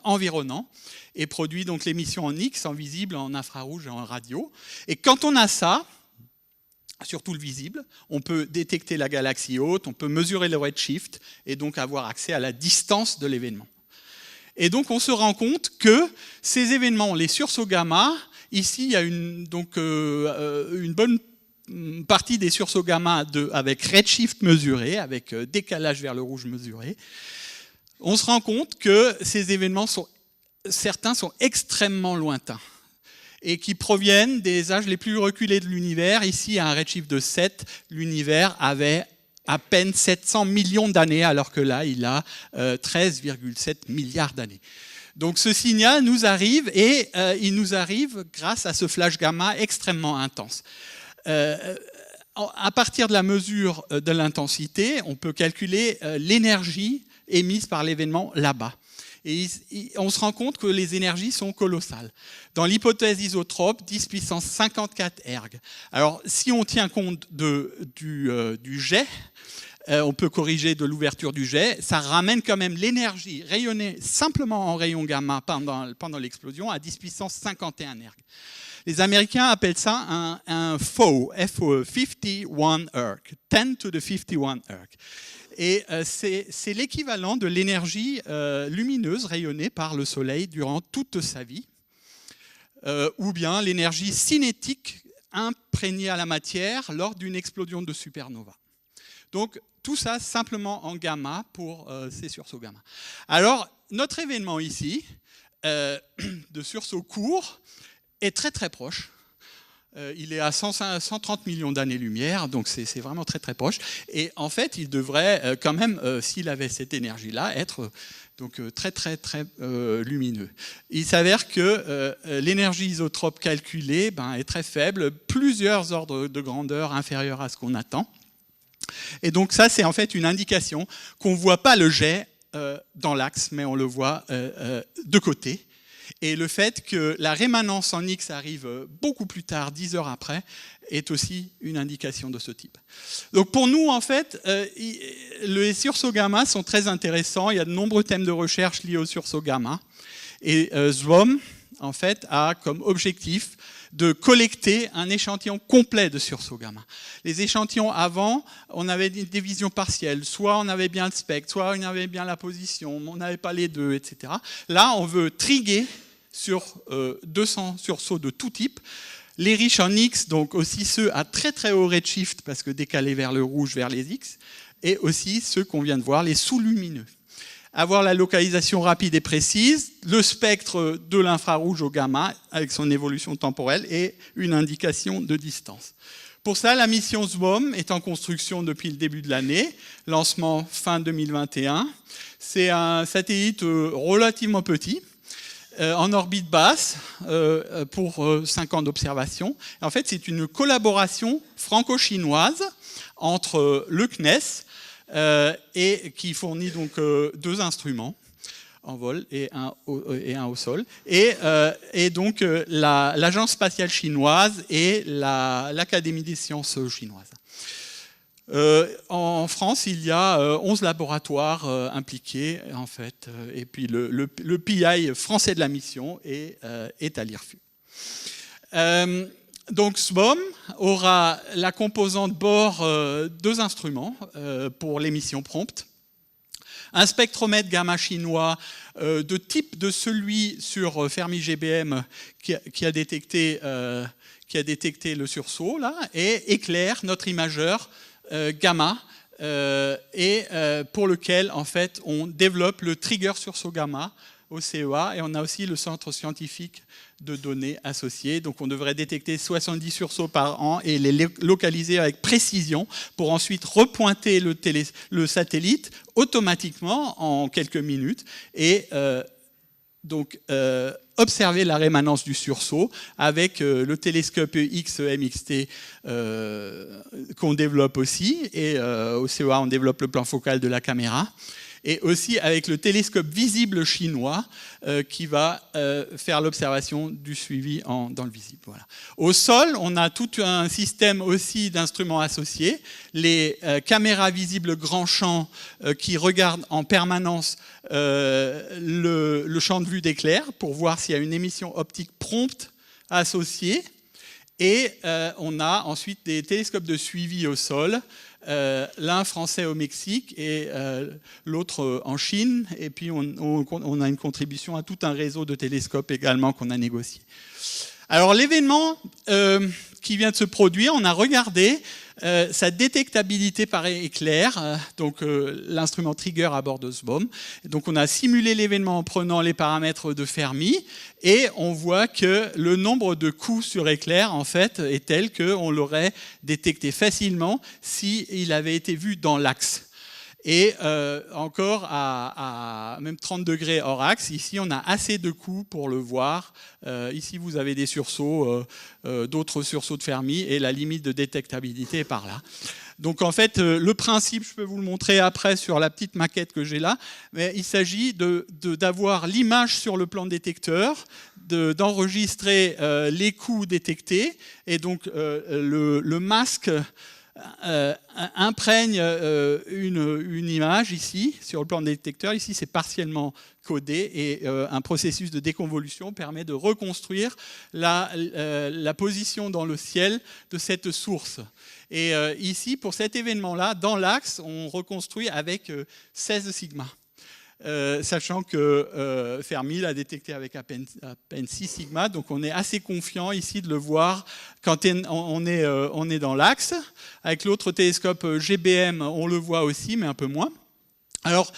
environnant et produit donc l'émission en X, en visible, en infrarouge et en radio. Et quand on a ça, surtout le visible, on peut détecter la galaxie haute, on peut mesurer le redshift et donc avoir accès à la distance de l'événement. Et donc on se rend compte que ces événements, les sursauts gamma, ici il y a une bonne partie des sursauts gamma avec redshift mesuré, avec décalage vers le rouge mesuré. On se rend compte que ces événements certains sont extrêmement lointains et qui proviennent des âges les plus reculés de l'univers. Ici, à un redshift de 7, l'univers avait à peine 700 millions d'années, alors que là, il a 13,7 milliards d'années. Donc ce signal nous arrive, et il nous arrive grâce à ce flash gamma extrêmement intense. À partir de la mesure de l'intensité, on peut calculer l'énergie émise par l'événement là-bas. Et on se rend compte que les énergies sont colossales. Dans l'hypothèse isotrope, 10 puissance 54 erg. Alors, si on tient compte du jet, on peut corriger de l'ouverture du jet, ça ramène quand même l'énergie rayonnée simplement en rayon gamma pendant l'explosion à 10 puissance 51 erg. Les Américains appellent ça un FOE, FOE, 51 erg, 10 to the 51 erg. Et c'est l'équivalent de l'énergie lumineuse rayonnée par le Soleil durant toute sa vie, ou bien l'énergie cinétique imprégnée à la matière lors d'une explosion de supernova. Donc tout ça simplement en gamma pour ces sursauts gamma. Alors notre événement ici, de sursaut court, est très très proche. Il est à 130 millions d'années-lumière, donc c'est vraiment très très proche. Et en fait, il devrait quand même, s'il avait cette énergie-là, être donc très très très lumineux. Il s'avère que l'énergie isotrope calculée est très faible, plusieurs ordres de grandeur inférieurs à ce qu'on attend. Et donc ça, c'est en fait une indication qu'on ne voit pas le jet dans l'axe, mais on le voit de côté. Et le fait que la rémanence en X arrive beaucoup plus tard, 10 heures après, est aussi une indication de ce type. Donc pour nous, en fait, les sursauts gamma sont très intéressants. Il y a de nombreux thèmes de recherche liés aux sursauts gamma. Et SWOM, en fait, a comme objectif de collecter un échantillon complet de sursauts gamma. Les échantillons avant, on avait des visions partielles. Soit on avait bien le spectre, soit on avait bien la position, on n'avait pas les deux, etc. Là, on veut triguer sur 200 sursauts de tout type. Les riches en X, donc aussi ceux à très très haut redshift, parce que décalés vers le rouge, vers les X, et aussi ceux qu'on vient de voir, les sous-lumineux. Avoir la localisation rapide et précise, le spectre de l'infrarouge au gamma, avec son évolution temporelle, et une indication de distance. Pour ça, la mission SWOM est en construction depuis le début de l'année, lancement fin 2021. C'est un satellite relativement petit, en orbite basse pour 5 ans d'observation. En fait, c'est une collaboration franco-chinoise entre le CNES et qui fournit donc 2 instruments en vol et un au sol, et donc l'Agence spatiale chinoise et l'Académie des sciences chinoises. En France, il y a 11 laboratoires impliqués, en fait, et puis le PI français de la mission est à l'IRFU. Donc SWOM aura la composante bord 2 instruments pour l'émission prompte. Un spectromètre gamma chinois de type de celui sur Fermi GBM qui a détecté le sursaut, là, et éclaire notre imageur gamma, et pour lequel en fait on développe le trigger sursaut gamma au CEA, et on a aussi le centre scientifique de données associées. Donc on devrait détecter 70 sursauts par an et les localiser avec précision pour ensuite repointer le satellite automatiquement en quelques minutes et donc observer la rémanence du sursaut avec le télescope XMXT qu'on développe aussi, et au CEA on développe le plan focal de la caméra, et aussi avec le télescope visible chinois qui va faire l'observation du suivi dans le visible. Voilà. Au sol, on a tout un système aussi d'instruments associés, les caméras visibles grand champ qui regardent en permanence le champ de vue d'éclair pour voir s'il y a une émission optique prompte associée, et on a ensuite des télescopes de suivi au sol, l'un français au Mexique et l'autre en Chine, et puis on a une contribution à tout un réseau de télescopes également qu'on a négocié. Alors l'événement qui vient de se produire, on a regardé sa détectabilité par éclair, donc l'instrument trigger à bord de SWOM. Donc on a simulé l'événement en prenant les paramètres de Fermi, et on voit que le nombre de coups sur éclair en fait est tel qu'on l'aurait détecté facilement s'il avait été vu dans l'axe. Et encore à même 30 degrés hors axe, ici on a assez de coups pour le voir. Ici vous avez des sursauts, d'autres sursauts de Fermi, et la limite de détectabilité est par là. Donc en fait, le principe, je peux vous le montrer après sur la petite maquette que j'ai là, mais il s'agit d'avoir l'image sur le plan détecteur, d'enregistrer les coups détectés, et donc le masque imprègne une image ici sur le plan détecteur. Ici c'est partiellement codé, et un processus de déconvolution permet de reconstruire la position dans le ciel de cette source. Et ici, pour cet événement-là, dans l'axe, on reconstruit avec 16 sigma. Sachant que Fermi l'a détecté avec à peine 6 sigma, donc on est assez confiant ici de le voir quand on est dans l'axe. Avec l'autre télescope GBM, on le voit aussi, mais un peu moins. Alors,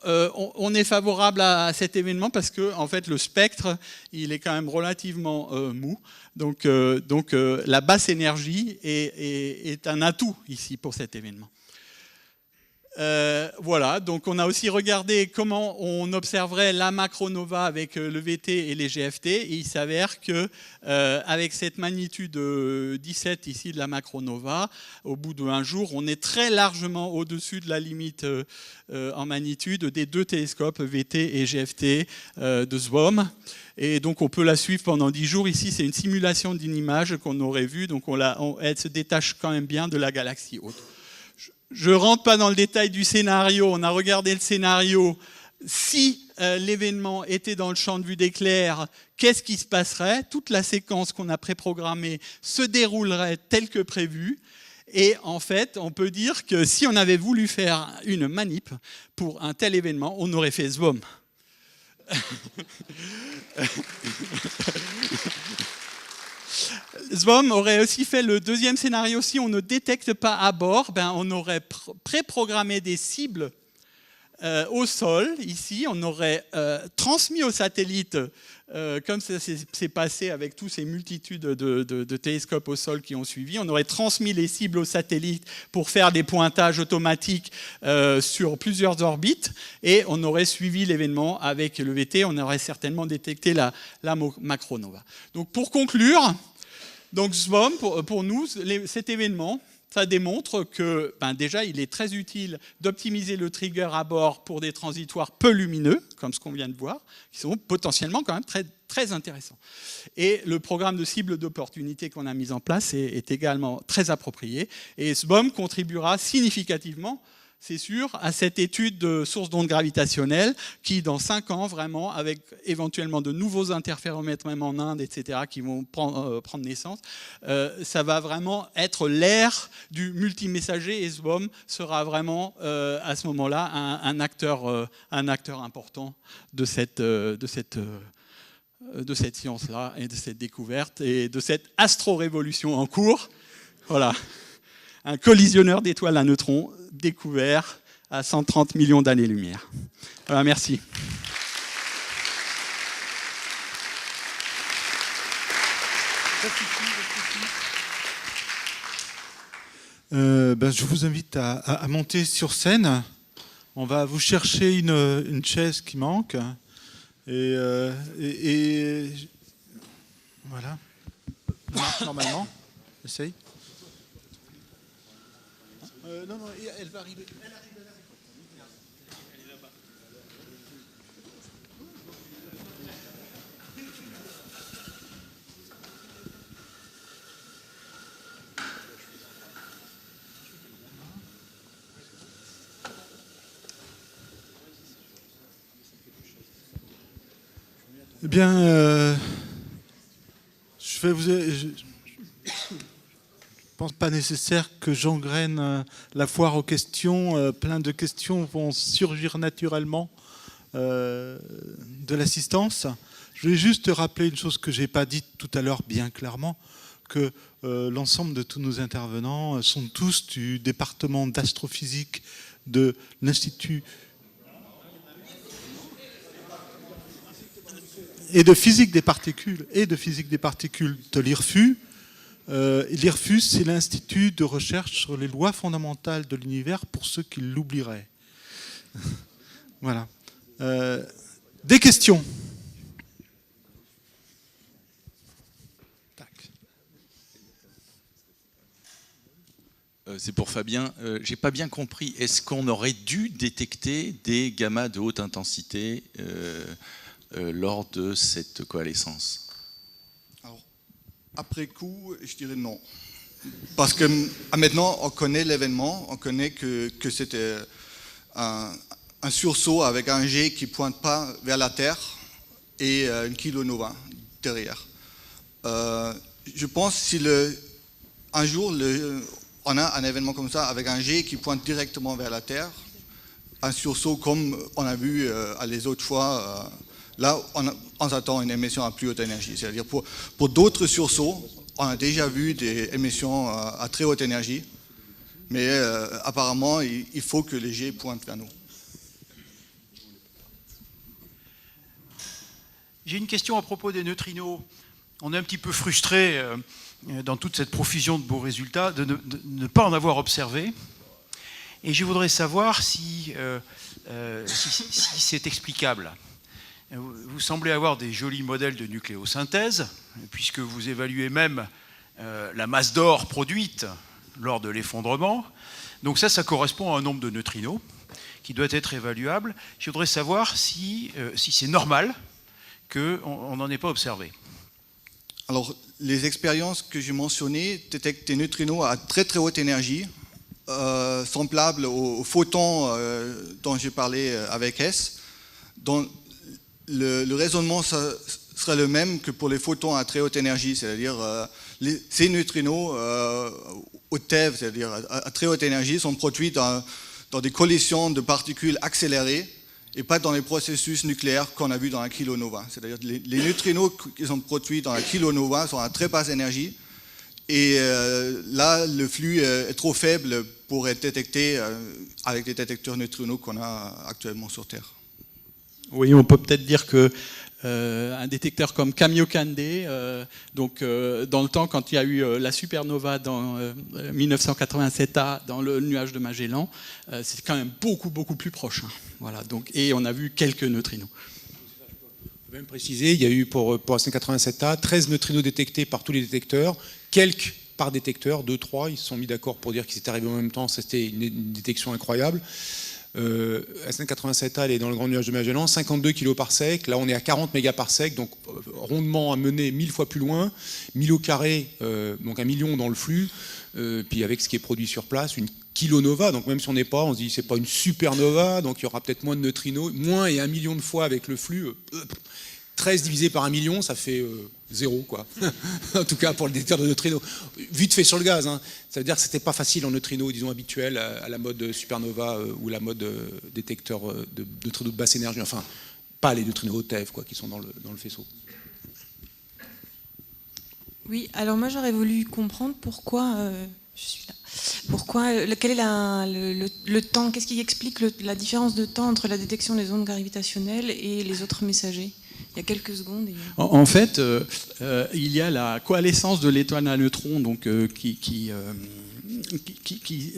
on est favorable à cet événement parce que en fait, le spectre, il est quand même relativement mou. Donc la basse énergie est un atout ici pour cet événement. Voilà, donc on a aussi regardé comment on observerait la macronova avec le VT et les GFT, et il s'avère que avec cette magnitude 17 ici de la macronova, au bout d'un jour, on est très largement au-dessus de la limite en magnitude des deux télescopes VT et GFT de SWOM. Et donc on peut la suivre pendant 10 jours. Ici, c'est une simulation d'une image qu'on aurait vue, donc elle se détache quand même bien de la galaxie haute. Je ne rentre pas dans le détail du scénario. On a regardé le scénario. Si l'événement était dans le champ de vue d'éclair, qu'est-ce qui se passerait? Toute la séquence qu'on a préprogrammée se déroulerait telle que prévue. Et en fait, on peut dire que si on avait voulu faire une manip pour un tel événement, on aurait fait SWOM. SWOM aurait aussi fait le deuxième scénario. Si on ne détecte pas à bord, on aurait préprogrammé des cibles au sol, ici. On aurait transmis au satellite, comme ça s'est passé avec tous ces multitudes de télescopes au sol qui ont suivi, on aurait transmis les cibles au satellite pour faire des pointages automatiques sur plusieurs orbites, et on aurait suivi l'événement avec le VT. On aurait certainement détecté la macronova. Donc pour conclure, donc SWOM, pour nous, cet événement, ça démontre que déjà, il est très utile d'optimiser le trigger à bord pour des transitoires peu lumineux, comme ce qu'on vient de voir, qui sont potentiellement quand même très, très intéressants. Et le programme de cible d'opportunité qu'on a mis en place est également très approprié. Et SWOM contribuera significativement, c'est sûr, à cette étude de sources d'ondes gravitationnelles qui, dans 5 ans, vraiment, avec éventuellement de nouveaux interféromètres, même en Inde, etc., qui vont prendre naissance, ça va vraiment être l'ère du multimessager, et SWOM sera vraiment, à ce moment-là, un acteur important de cette science-là, et de cette découverte, et de cette astro-révolution en cours. Voilà. Un collisionneur d'étoiles à neutrons découvert à 130 millions d'années-lumière. Voilà, merci. Je vous invite à monter sur scène. On va vous chercher une chaise qui manque. Et voilà. Ça marche normalement. Essaye. Non, elle va arriver. Elle arrive. Elle est là-bas. Eh bien, je pense pas nécessaire que j'engraine la foire aux questions. Plein de questions vont surgir naturellement de l'assistance. Je voulais juste rappeler une chose que je n'ai pas dite tout à l'heure bien clairement, que l'ensemble de tous nos intervenants sont tous du département d'astrophysique de l'Institut et de physique des particules de l'IRFU. L'IRFU, c'est l'Institut de recherche sur les lois fondamentales de l'univers, pour ceux qui l'oublieraient. Voilà. Des questions? C'est pour Fabien. J'ai pas bien compris. Est-ce qu'on aurait dû détecter des gammas de haute intensité lors de cette coalescence? Alors, après coup, je dirais non. Parce que maintenant, on connaît l'événement, on connaît que c'était un sursaut avec un jet qui ne pointe pas vers la Terre et une kilonova derrière. Je pense que si un jour on a un événement comme ça avec un jet qui pointe directement vers la Terre, un sursaut comme on a vu les autres fois, là on s'attend à une émission à plus haute énergie. C'est-à-dire pour d'autres sursauts, on a déjà vu des émissions à très haute énergie, mais apparemment il faut que les jets pointent vers nous. J'ai une question à propos des neutrinos. On est un petit peu frustré dans toute cette profusion de beaux résultats de ne pas en avoir observé. Et je voudrais savoir si c'est explicable. Vous semblez avoir des jolis modèles de nucléosynthèse, puisque vous évaluez même la masse d'or produite lors de l'effondrement. Donc ça correspond à un nombre de neutrinos qui doit être évaluable. Je voudrais savoir si c'est normal qu'on n'en ait pas observé. Alors, les expériences que j'ai mentionnées détectent des neutrinos à très très haute énergie, semblables aux photons dont j'ai parlé avec S, dont le raisonnement serait le même que pour les photons à très haute énergie, c'est-à-dire ces neutrinos au TeV, c'est-à-dire à très haute énergie, sont produits dans des collisions de particules accélérées et pas dans les processus nucléaires qu'on a vus dans la kilonova. C'est-à-dire les neutrinos qui sont produits dans la kilonova sont à très basse énergie et là, le flux est trop faible pour être détecté avec les détecteurs neutrinos qu'on a actuellement sur Terre. Oui, on peut peut-être dire que un détecteur comme Kamiokande, donc dans le temps, quand il y a eu la supernova dans 1987A dans le nuage de Magellan, c'est quand même beaucoup plus proche. Hein. Voilà, donc, et on a vu quelques neutrinos. Je peux même préciser, il y a eu pour SN87A 13 neutrinos détectés par tous les détecteurs, quelques par détecteur, 2, 3, ils se sont mis d'accord pour dire qu'ils étaient arrivés en même temps, c'était une détection incroyable. SN87A, elle est dans le grand nuage de Magellan, 52 kg par sec, là on est à 40 mégaparsec, donc rondement à mener 1000 fois plus loin, 1000 au carré, donc 1 million dans le flux, puis avec ce qui est produit sur place, une kilonova, donc même si on n'est pas, on se dit c'est pas une supernova, donc il y aura peut-être moins de neutrinos, moins et 1 million de fois avec le flux, 13 divisé par 1 million, ça fait 0, quoi. En tout cas pour le détecteur de neutrinos. Vite fait sur le gaz, hein. Ça veut dire que c'était pas facile en neutrinos, disons, habituels, à la mode supernova ou la mode détecteur de neutrinos de basse énergie, enfin, pas les neutrinos TeV, quoi, qui sont dans le faisceau. Oui, alors moi j'aurais voulu comprendre pourquoi, je suis là, quel est le temps, qu'est-ce qui explique la différence de temps entre la détection des ondes gravitationnelles et les autres messagers? Il y a quelques secondes. En fait, il y a la coalescence de l'étoile à neutrons, donc,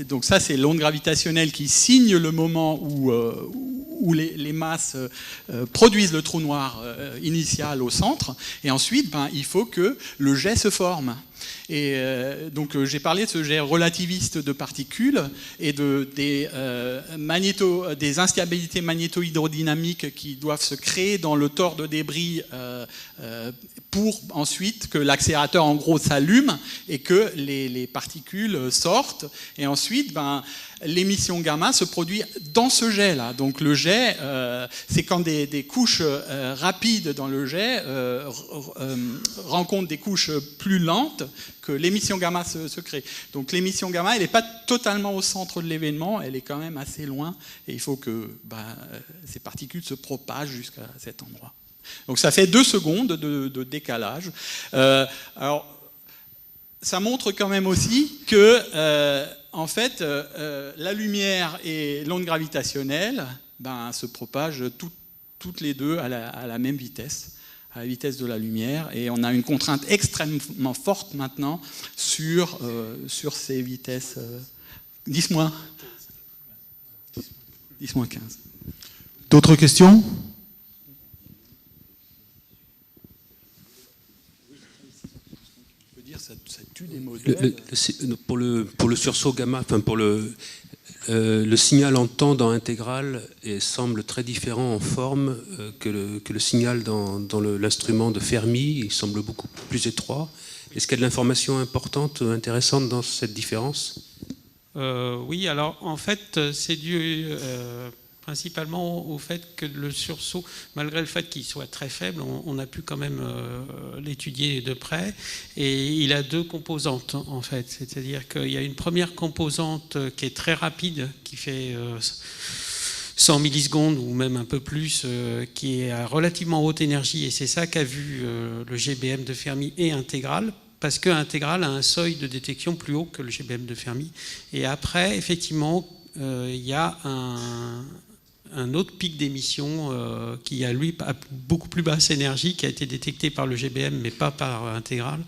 donc ça c'est l'onde gravitationnelle qui signe le moment où les masses produisent le trou noir initial au centre, et ensuite il faut que le jet se forme. Et donc j'ai parlé de ce jet relativiste de particules et des instabilités magnéto-hydrodynamiques qui doivent se créer dans le tore de débris pour ensuite que l'accélérateur en gros s'allume et que les particules sortent. Et ensuite, l'émission gamma se produit dans ce jet-là. Donc le jet, c'est quand des couches rapides dans le jet rencontrent des couches plus lentes que l'émission gamma se crée. Donc l'émission gamma, elle n'est pas totalement au centre de l'événement, elle est quand même assez loin, et il faut que ces particules se propagent jusqu'à cet endroit. Donc ça fait 2 secondes de décalage. Alors, ça montre quand même aussi que, en fait, la lumière et l'onde gravitationnelle se propagent toutes les deux à la même vitesse, à la vitesse de la lumière, et on a une contrainte extrêmement forte maintenant sur ces vitesses 10-15. D'autres questions ? Ça tue des modèles. Pour le sursaut gamma, enfin pour le signal en temps dans intégrale semble très différent en forme que le signal dans l'instrument de Fermi. Il semble beaucoup plus étroit. Est-ce qu'il y a de l'information importante, intéressante dans cette différence ? Oui, alors en fait, c'est dû principalement au fait que le sursaut, malgré le fait qu'il soit très faible, on a pu quand même l'étudier de près, et il a 2 composantes en fait. C'est-à-dire qu'il y a une première composante qui est très rapide, qui fait 100 millisecondes ou même un peu plus, qui est à relativement haute énergie, et c'est ça qu'a vu le GBM de Fermi et Intégral, parce que Intégral a un seuil de détection plus haut que le GBM de Fermi. Et après, effectivement, il y a un autre pic d'émission qui a lui beaucoup plus basse énergie, qui a été détecté par le GBM mais pas par Intégral.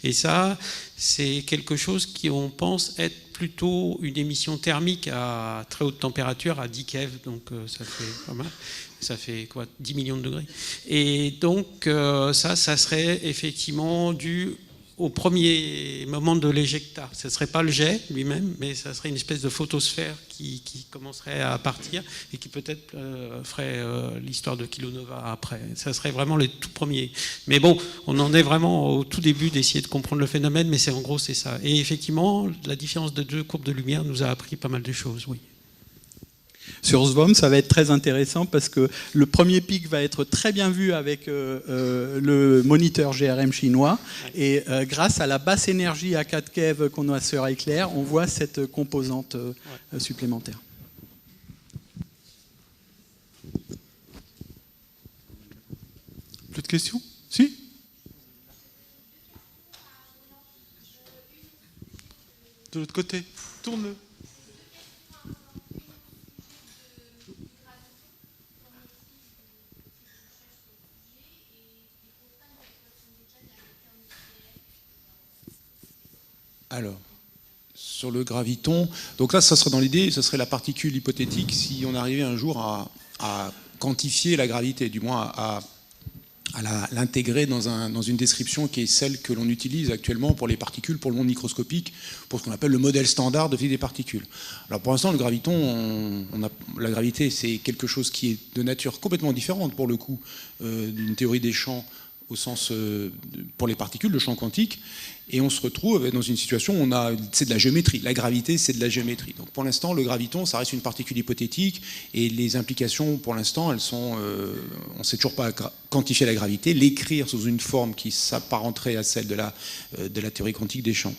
Et ça, c'est quelque chose qui on pense être plutôt une émission thermique à très haute température, à 10 keV, donc ça fait pas mal. Ça fait quoi, 10 millions de degrés. Et donc ça serait effectivement dû au premier moment de l'éjecta. Ce ne serait pas le jet lui-même, mais ça serait une espèce de photosphère qui commencerait à partir et qui peut-être ferait l'histoire de kilonova après. Ça serait vraiment les tout premiers. Mais bon, on en est vraiment au tout début d'essayer de comprendre le phénomène, mais en gros c'est ça. Et effectivement, la différence de 2 courbes de lumière nous a appris pas mal de choses, oui. Sur SVOM, ça va être très intéressant parce que le premier pic va être très bien vu avec le moniteur GRM chinois. Et grâce à la basse énergie à 4 keV qu'on a sur Éclair, on voit cette composante supplémentaire. Plus de questions? Si? De l'autre côté. Tourne-le. Alors, sur le graviton, donc là, ça serait dans l'idée, ce serait la particule hypothétique si on arrivait un jour à quantifier la gravité, du moins à l'intégrer dans une description qui est celle que l'on utilise actuellement pour les particules, pour le monde microscopique, pour ce qu'on appelle le modèle standard de physique des particules. Alors pour l'instant, le graviton, la gravité, c'est quelque chose qui est de nature complètement différente, pour le coup, d'une théorie des champs au sens pour les particules, le champ quantique, et on se retrouve dans une situation où c'est de la géométrie. La gravité, c'est de la géométrie. Donc pour l'instant, le graviton, ça reste une particule hypothétique, et les implications, pour l'instant, elles sont, on ne sait toujours pas quantifier la gravité, l'écrire sous une forme qui s'apparenterait à celle de la théorie quantique des champs.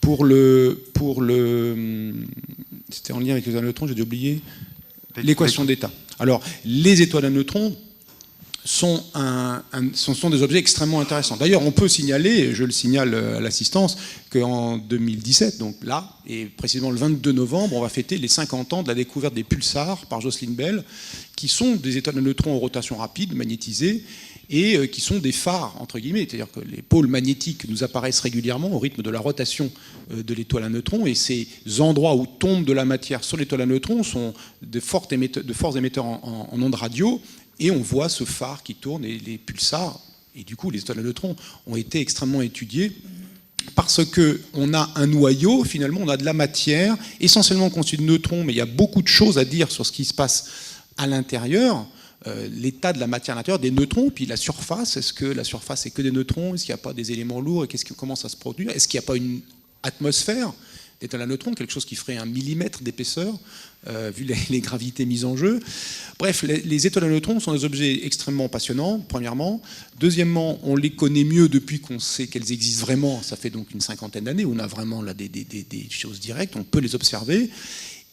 Pour le c'était en lien avec les étoiles à neutrons, j'ai oublié l'équation d'état. Alors, les étoiles à neutrons sont des objets extrêmement intéressants. D'ailleurs, on peut signaler, je le signale à l'assistance, qu'en 2017, donc là, et précisément le 22 novembre, on va fêter les 50 ans de la découverte des pulsars par Jocelyn Bell, qui sont des étoiles à neutrons en rotation rapide, magnétisées, et qui sont des phares, entre guillemets, c'est-à-dire que les pôles magnétiques nous apparaissent régulièrement au rythme de la rotation de l'étoile à neutrons, et ces endroits où tombe de la matière sur l'étoile à neutrons sont de forts émetteurs en ondes radio, et on voit ce phare qui tourne, et les pulsars, et du coup les étoiles à neutrons, ont été extrêmement étudiés, parce qu'on a un noyau, finalement on a de la matière, essentiellement constituée de neutrons, mais il y a beaucoup de choses à dire sur ce qui se passe à l'intérieur, l'état de la matière à l'intérieur, des neutrons, puis la surface, est-ce que la surface est que des neutrons, est-ce qu'il n'y a pas des éléments lourds, et comment ça se produit, est-ce qu'il n'y a pas une atmosphère d'étoiles à neutrons, quelque chose qui ferait 1 millimètre d'épaisseur, vu les gravités mises en jeu. Bref, les étoiles à neutrons sont des objets extrêmement passionnants, premièrement. Deuxièmement, on les connaît mieux depuis qu'on sait qu'elles existent vraiment. Ça fait donc une 50aine d'années où on a vraiment là des choses directes, on peut les observer.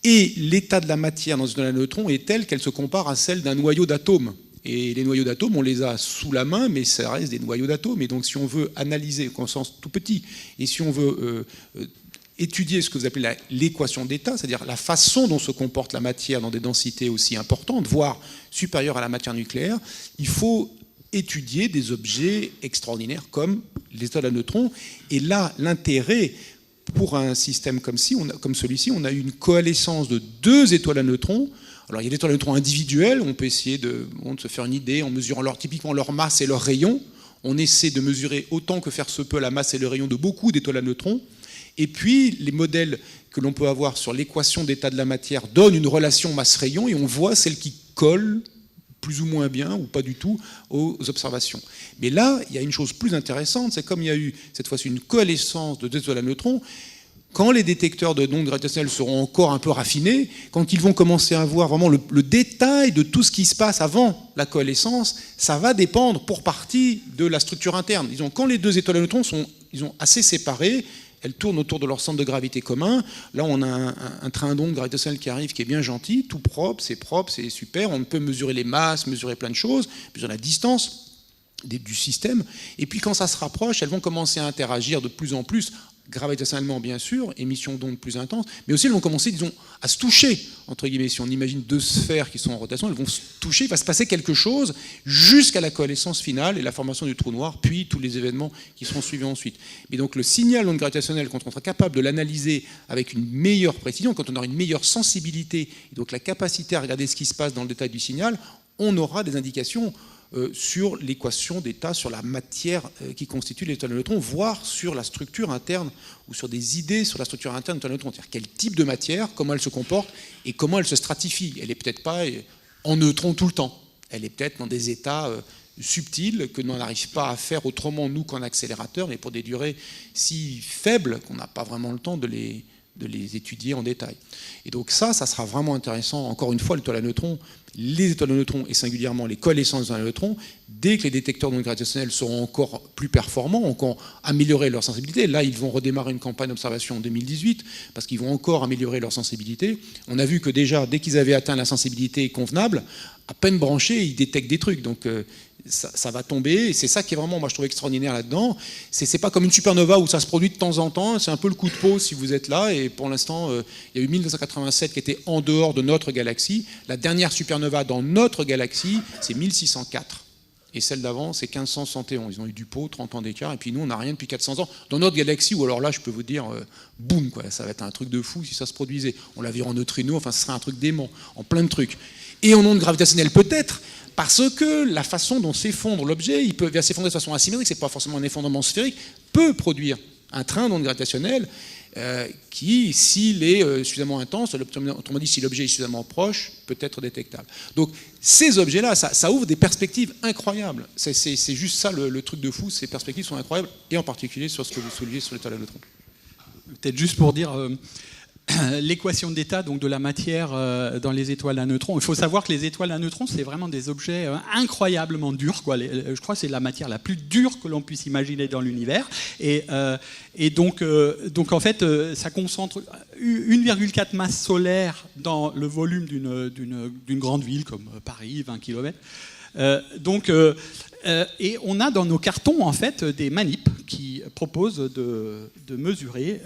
Et l'état de la matière dans une étoile à neutrons est tel qu'elle se compare à celle d'un noyau d'atomes. Et les noyaux d'atomes, on les a sous la main, mais ça reste des noyaux d'atomes. Et donc si on veut analyser, au sens tout petit, et si on veut étudier ce que vous appelez l'équation d'état, c'est-à-dire la façon dont se comporte la matière dans des densités aussi importantes, voire supérieures à la matière nucléaire, il faut étudier des objets extraordinaires comme les étoiles à neutrons. Et là, l'intérêt pour un système comme celui-ci, on a eu une coalescence de 2 étoiles à neutrons. Alors il y a des étoiles à neutrons individuelles, on peut essayer de se faire une idée en mesurant typiquement leur masse et leur rayon. On essaie de mesurer autant que faire se peut la masse et le rayon de beaucoup d'étoiles à neutrons. Et puis, les modèles que l'on peut avoir sur l'équation d'état de la matière donnent une relation masse-rayon, et on voit celle qui colle plus ou moins bien, ou pas du tout, aux observations. Mais là, il y a une chose plus intéressante, c'est comme il y a eu cette fois-ci une coalescence de 2 étoiles à neutrons, quand les détecteurs de ondes gravitationnelles seront encore un peu raffinés, quand ils vont commencer à voir vraiment le détail de tout ce qui se passe avant la coalescence, ça va dépendre pour partie de la structure interne. Disons, quand les 2 étoiles à neutrons sont assez séparées, elles tournent autour de leur centre de gravité commun. Là, on a un train d'ondes gravitationnelles qui arrive, qui est bien gentil, tout propre, c'est super. On peut mesurer les masses, mesurer plein de choses, mesurer la distance du système. Et puis, quand ça se rapproche, elles vont commencer à interagir de plus en plus gravitationnellement bien sûr, émission d'ondes plus intenses, mais aussi elles vont commencer, disons, à se toucher, entre guillemets. Si on imagine deux sphères qui sont en rotation, elles vont se toucher, il va se passer quelque chose jusqu'à la coalescence finale et la formation du trou noir, puis tous les événements qui seront suivis ensuite. Mais donc le signal d'onde gravitationnelle, quand on sera capable de l'analyser avec une meilleure précision, quand on aura une meilleure sensibilité, et donc la capacité à regarder ce qui se passe dans le détail du signal, on aura des indications sur l'équation d'état, sur la matière qui constitue l'étoile de neutrons, voire sur la structure interne ou sur des idées sur la structure interne de l'étoile de neutrons. C'est-à-dire quel type de matière, comment elle se comporte et comment elle se stratifie. Elle n'est peut-être pas en neutrons tout le temps. Elle est peut-être dans des états subtils que l'on n'arrive pas à faire autrement, nous, qu'en accélérateur, mais pour des durées si faibles qu'on n'a pas vraiment le temps de les étudier en détail. Et donc ça sera vraiment intéressant. Encore une fois, l'étoile à neutrons, les étoiles de neutrons et singulièrement les coalescences d'étoiles de neutrons, dès que les détecteurs d'ondes gravitationnelles seront encore plus performants, encore améliorer leur sensibilité, là ils vont redémarrer une campagne d'observation en 2018 parce qu'ils vont encore améliorer leur sensibilité. On a vu que déjà, dès qu'ils avaient atteint la sensibilité convenable, à peine branchés, ils détectent des trucs. Donc ça va tomber, et c'est ça qui est vraiment, moi je trouve extraordinaire là-dedans. C'est pas comme une supernova où ça se produit de temps en temps, c'est un peu le coup de pause si vous êtes là, et pour l'instant, il y a eu 1987 qui était en dehors de notre galaxie. La dernière supernova dans notre galaxie, c'est 1604. Et celle d'avant, c'est 1571. Ils ont eu du pot, 30 ans d'écart, et puis nous, on n'a rien depuis 400 ans. Dans notre galaxie, ou alors là, je peux vous dire, boum, quoi, ça va être un truc de fou si ça se produisait. On la verra en neutrinos, enfin, ce serait un truc dément, en plein de trucs. Et en ondes gravitationnelles, peut-être, parce que la façon dont s'effondre l'objet, il peut s'effondrer de façon asymétrique, c'est pas forcément un effondrement sphérique, peut produire un train d'ondes gravitationnelles qui, s'il est suffisamment intense, autrement dit, si l'objet est suffisamment proche, peut être détectable. Donc ces objets-là, ça ouvre des perspectives incroyables. C'est juste ça le truc de fou, ces perspectives sont incroyables, et en particulier sur ce que vous soulevez sur l'étoile à neutrons. Peut-être juste pour dire... l'équation d'état donc de la matière dans les étoiles à neutrons. Il faut savoir que les étoiles à neutrons, c'est vraiment des objets incroyablement durs, quoi. Je crois que c'est la matière la plus dure que l'on puisse imaginer dans l'univers. Et donc en fait, ça concentre 1,4 masse solaire dans le volume d'une grande ville comme Paris, 20 km. Et on a dans nos cartons en fait des manips qui proposent de mesurer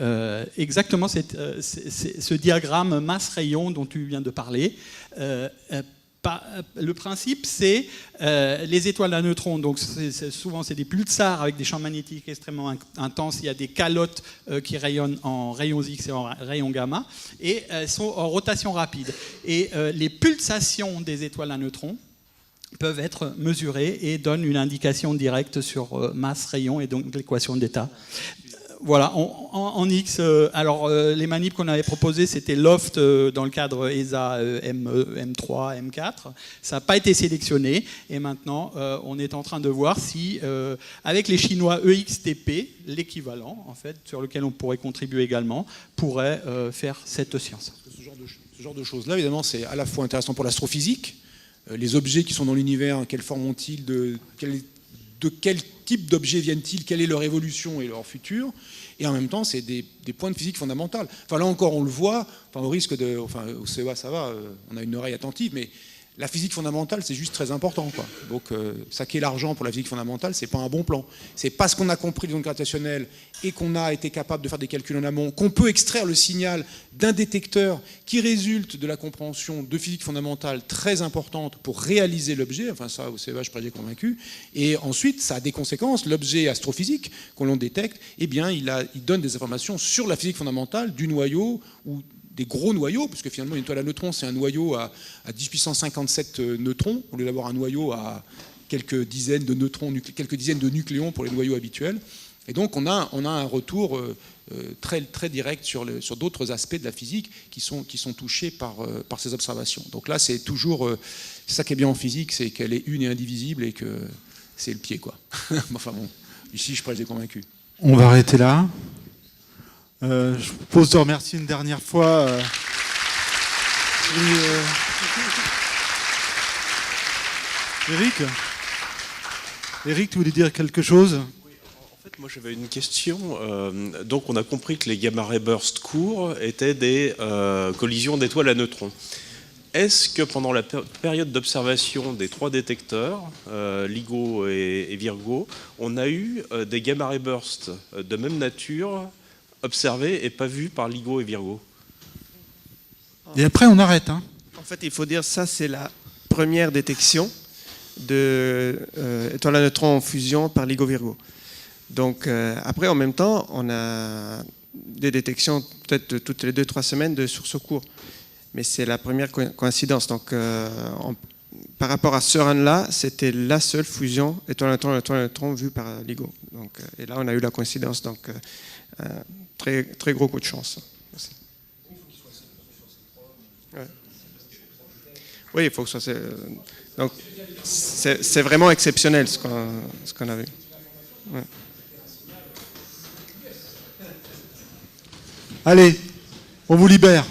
exactement ce diagramme masse-rayon dont tu viens de parler. Le principe, c'est les étoiles à neutrons. Donc souvent, c'est des pulsars avec des champs magnétiques extrêmement intenses. Il y a des calottes qui rayonnent en rayons X et en rayons gamma, et elles sont en rotation rapide. Et les pulsations des étoiles à neutrons peuvent être mesurés et donnent une indication directe sur masse, rayon et donc l'équation d'état. Voilà, en X, alors les manips qu'on avait proposés, c'était LOFT dans le cadre ESA M3, M4. Ça n'a pas été sélectionné, et maintenant on est en train de voir si, avec les Chinois EXTP, l'équivalent, en fait, sur lequel on pourrait contribuer également, pourrait faire cette science. Ce genre de choses-là, évidemment, c'est à la fois intéressant pour l'astrophysique. Les objets qui sont dans l'univers, quelle forme ont-ils, de quel type d'objets viennent-ils, quelle est leur évolution et leur futur, et en même temps c'est des points de physique fondamentales. Enfin là encore on le voit, enfin, au risque de, enfin au CEA ça va, on a une oreille attentive, mais la physique fondamentale c'est juste très important, quoi. Donc saquer l'argent pour la physique fondamentale, c'est pas un bon plan. C'est parce qu'on a compris les ondes gravitationnelles et qu'on a été capable de faire des calculs en amont qu'on peut extraire le signal d'un détecteur qui résulte de la compréhension de physique fondamentale très importante pour réaliser l'objet. Enfin ça, au CEA, je suis convaincu. Et ensuite, ça a des conséquences. L'objet astrophysique, qu'on l'on détecte, eh bien, il donne des informations sur la physique fondamentale du noyau ou des gros noyaux, puisque finalement une étoile à neutrons, c'est un noyau à 10 puissance 57 neutrons, au lieu d'avoir un noyau à quelques dizaines de neutrons, quelques dizaines de nucléons pour les noyaux habituels. Et donc on a un retour très, très direct sur d'autres aspects de la physique qui sont touchés par ces observations. Donc là, c'est toujours... c'est ça qui est bien en physique, c'est qu'elle est une et indivisible et que c'est le pied, quoi. Enfin bon, ici, je suis convaincu. On va arrêter là. Je vous propose de remercier une dernière fois Eric, tu voulais dire quelque chose ? En fait, moi j'avais une question. Donc on a compris que les gamma ray bursts courts étaient des collisions d'étoiles à neutrons. Est-ce que pendant la période d'observation des 3 détecteurs, LIGO et Virgo, on a eu des gamma ray bursts de même nature observés et pas vus par LIGO et Virgo. Et après, on arrête. Hein. En fait, il faut dire ça, c'est la première détection d'étoiles à neutrons en fusion par LIGO Virgo. Donc après, en même temps, on a des détections peut-être toutes les 2-3 semaines de sursauts courts. Mais c'est la première coïncidence. Donc par rapport à ce run-là, c'était la seule fusion étoile à neutrons vue par LIGO. Donc, et là, on a eu la coïncidence. Donc très, très gros coup de chance. Merci. Ouais. Oui, il faut que ce soit... Donc, c'est vraiment exceptionnel ce qu'on a vu. Ouais. Allez, on vous libère.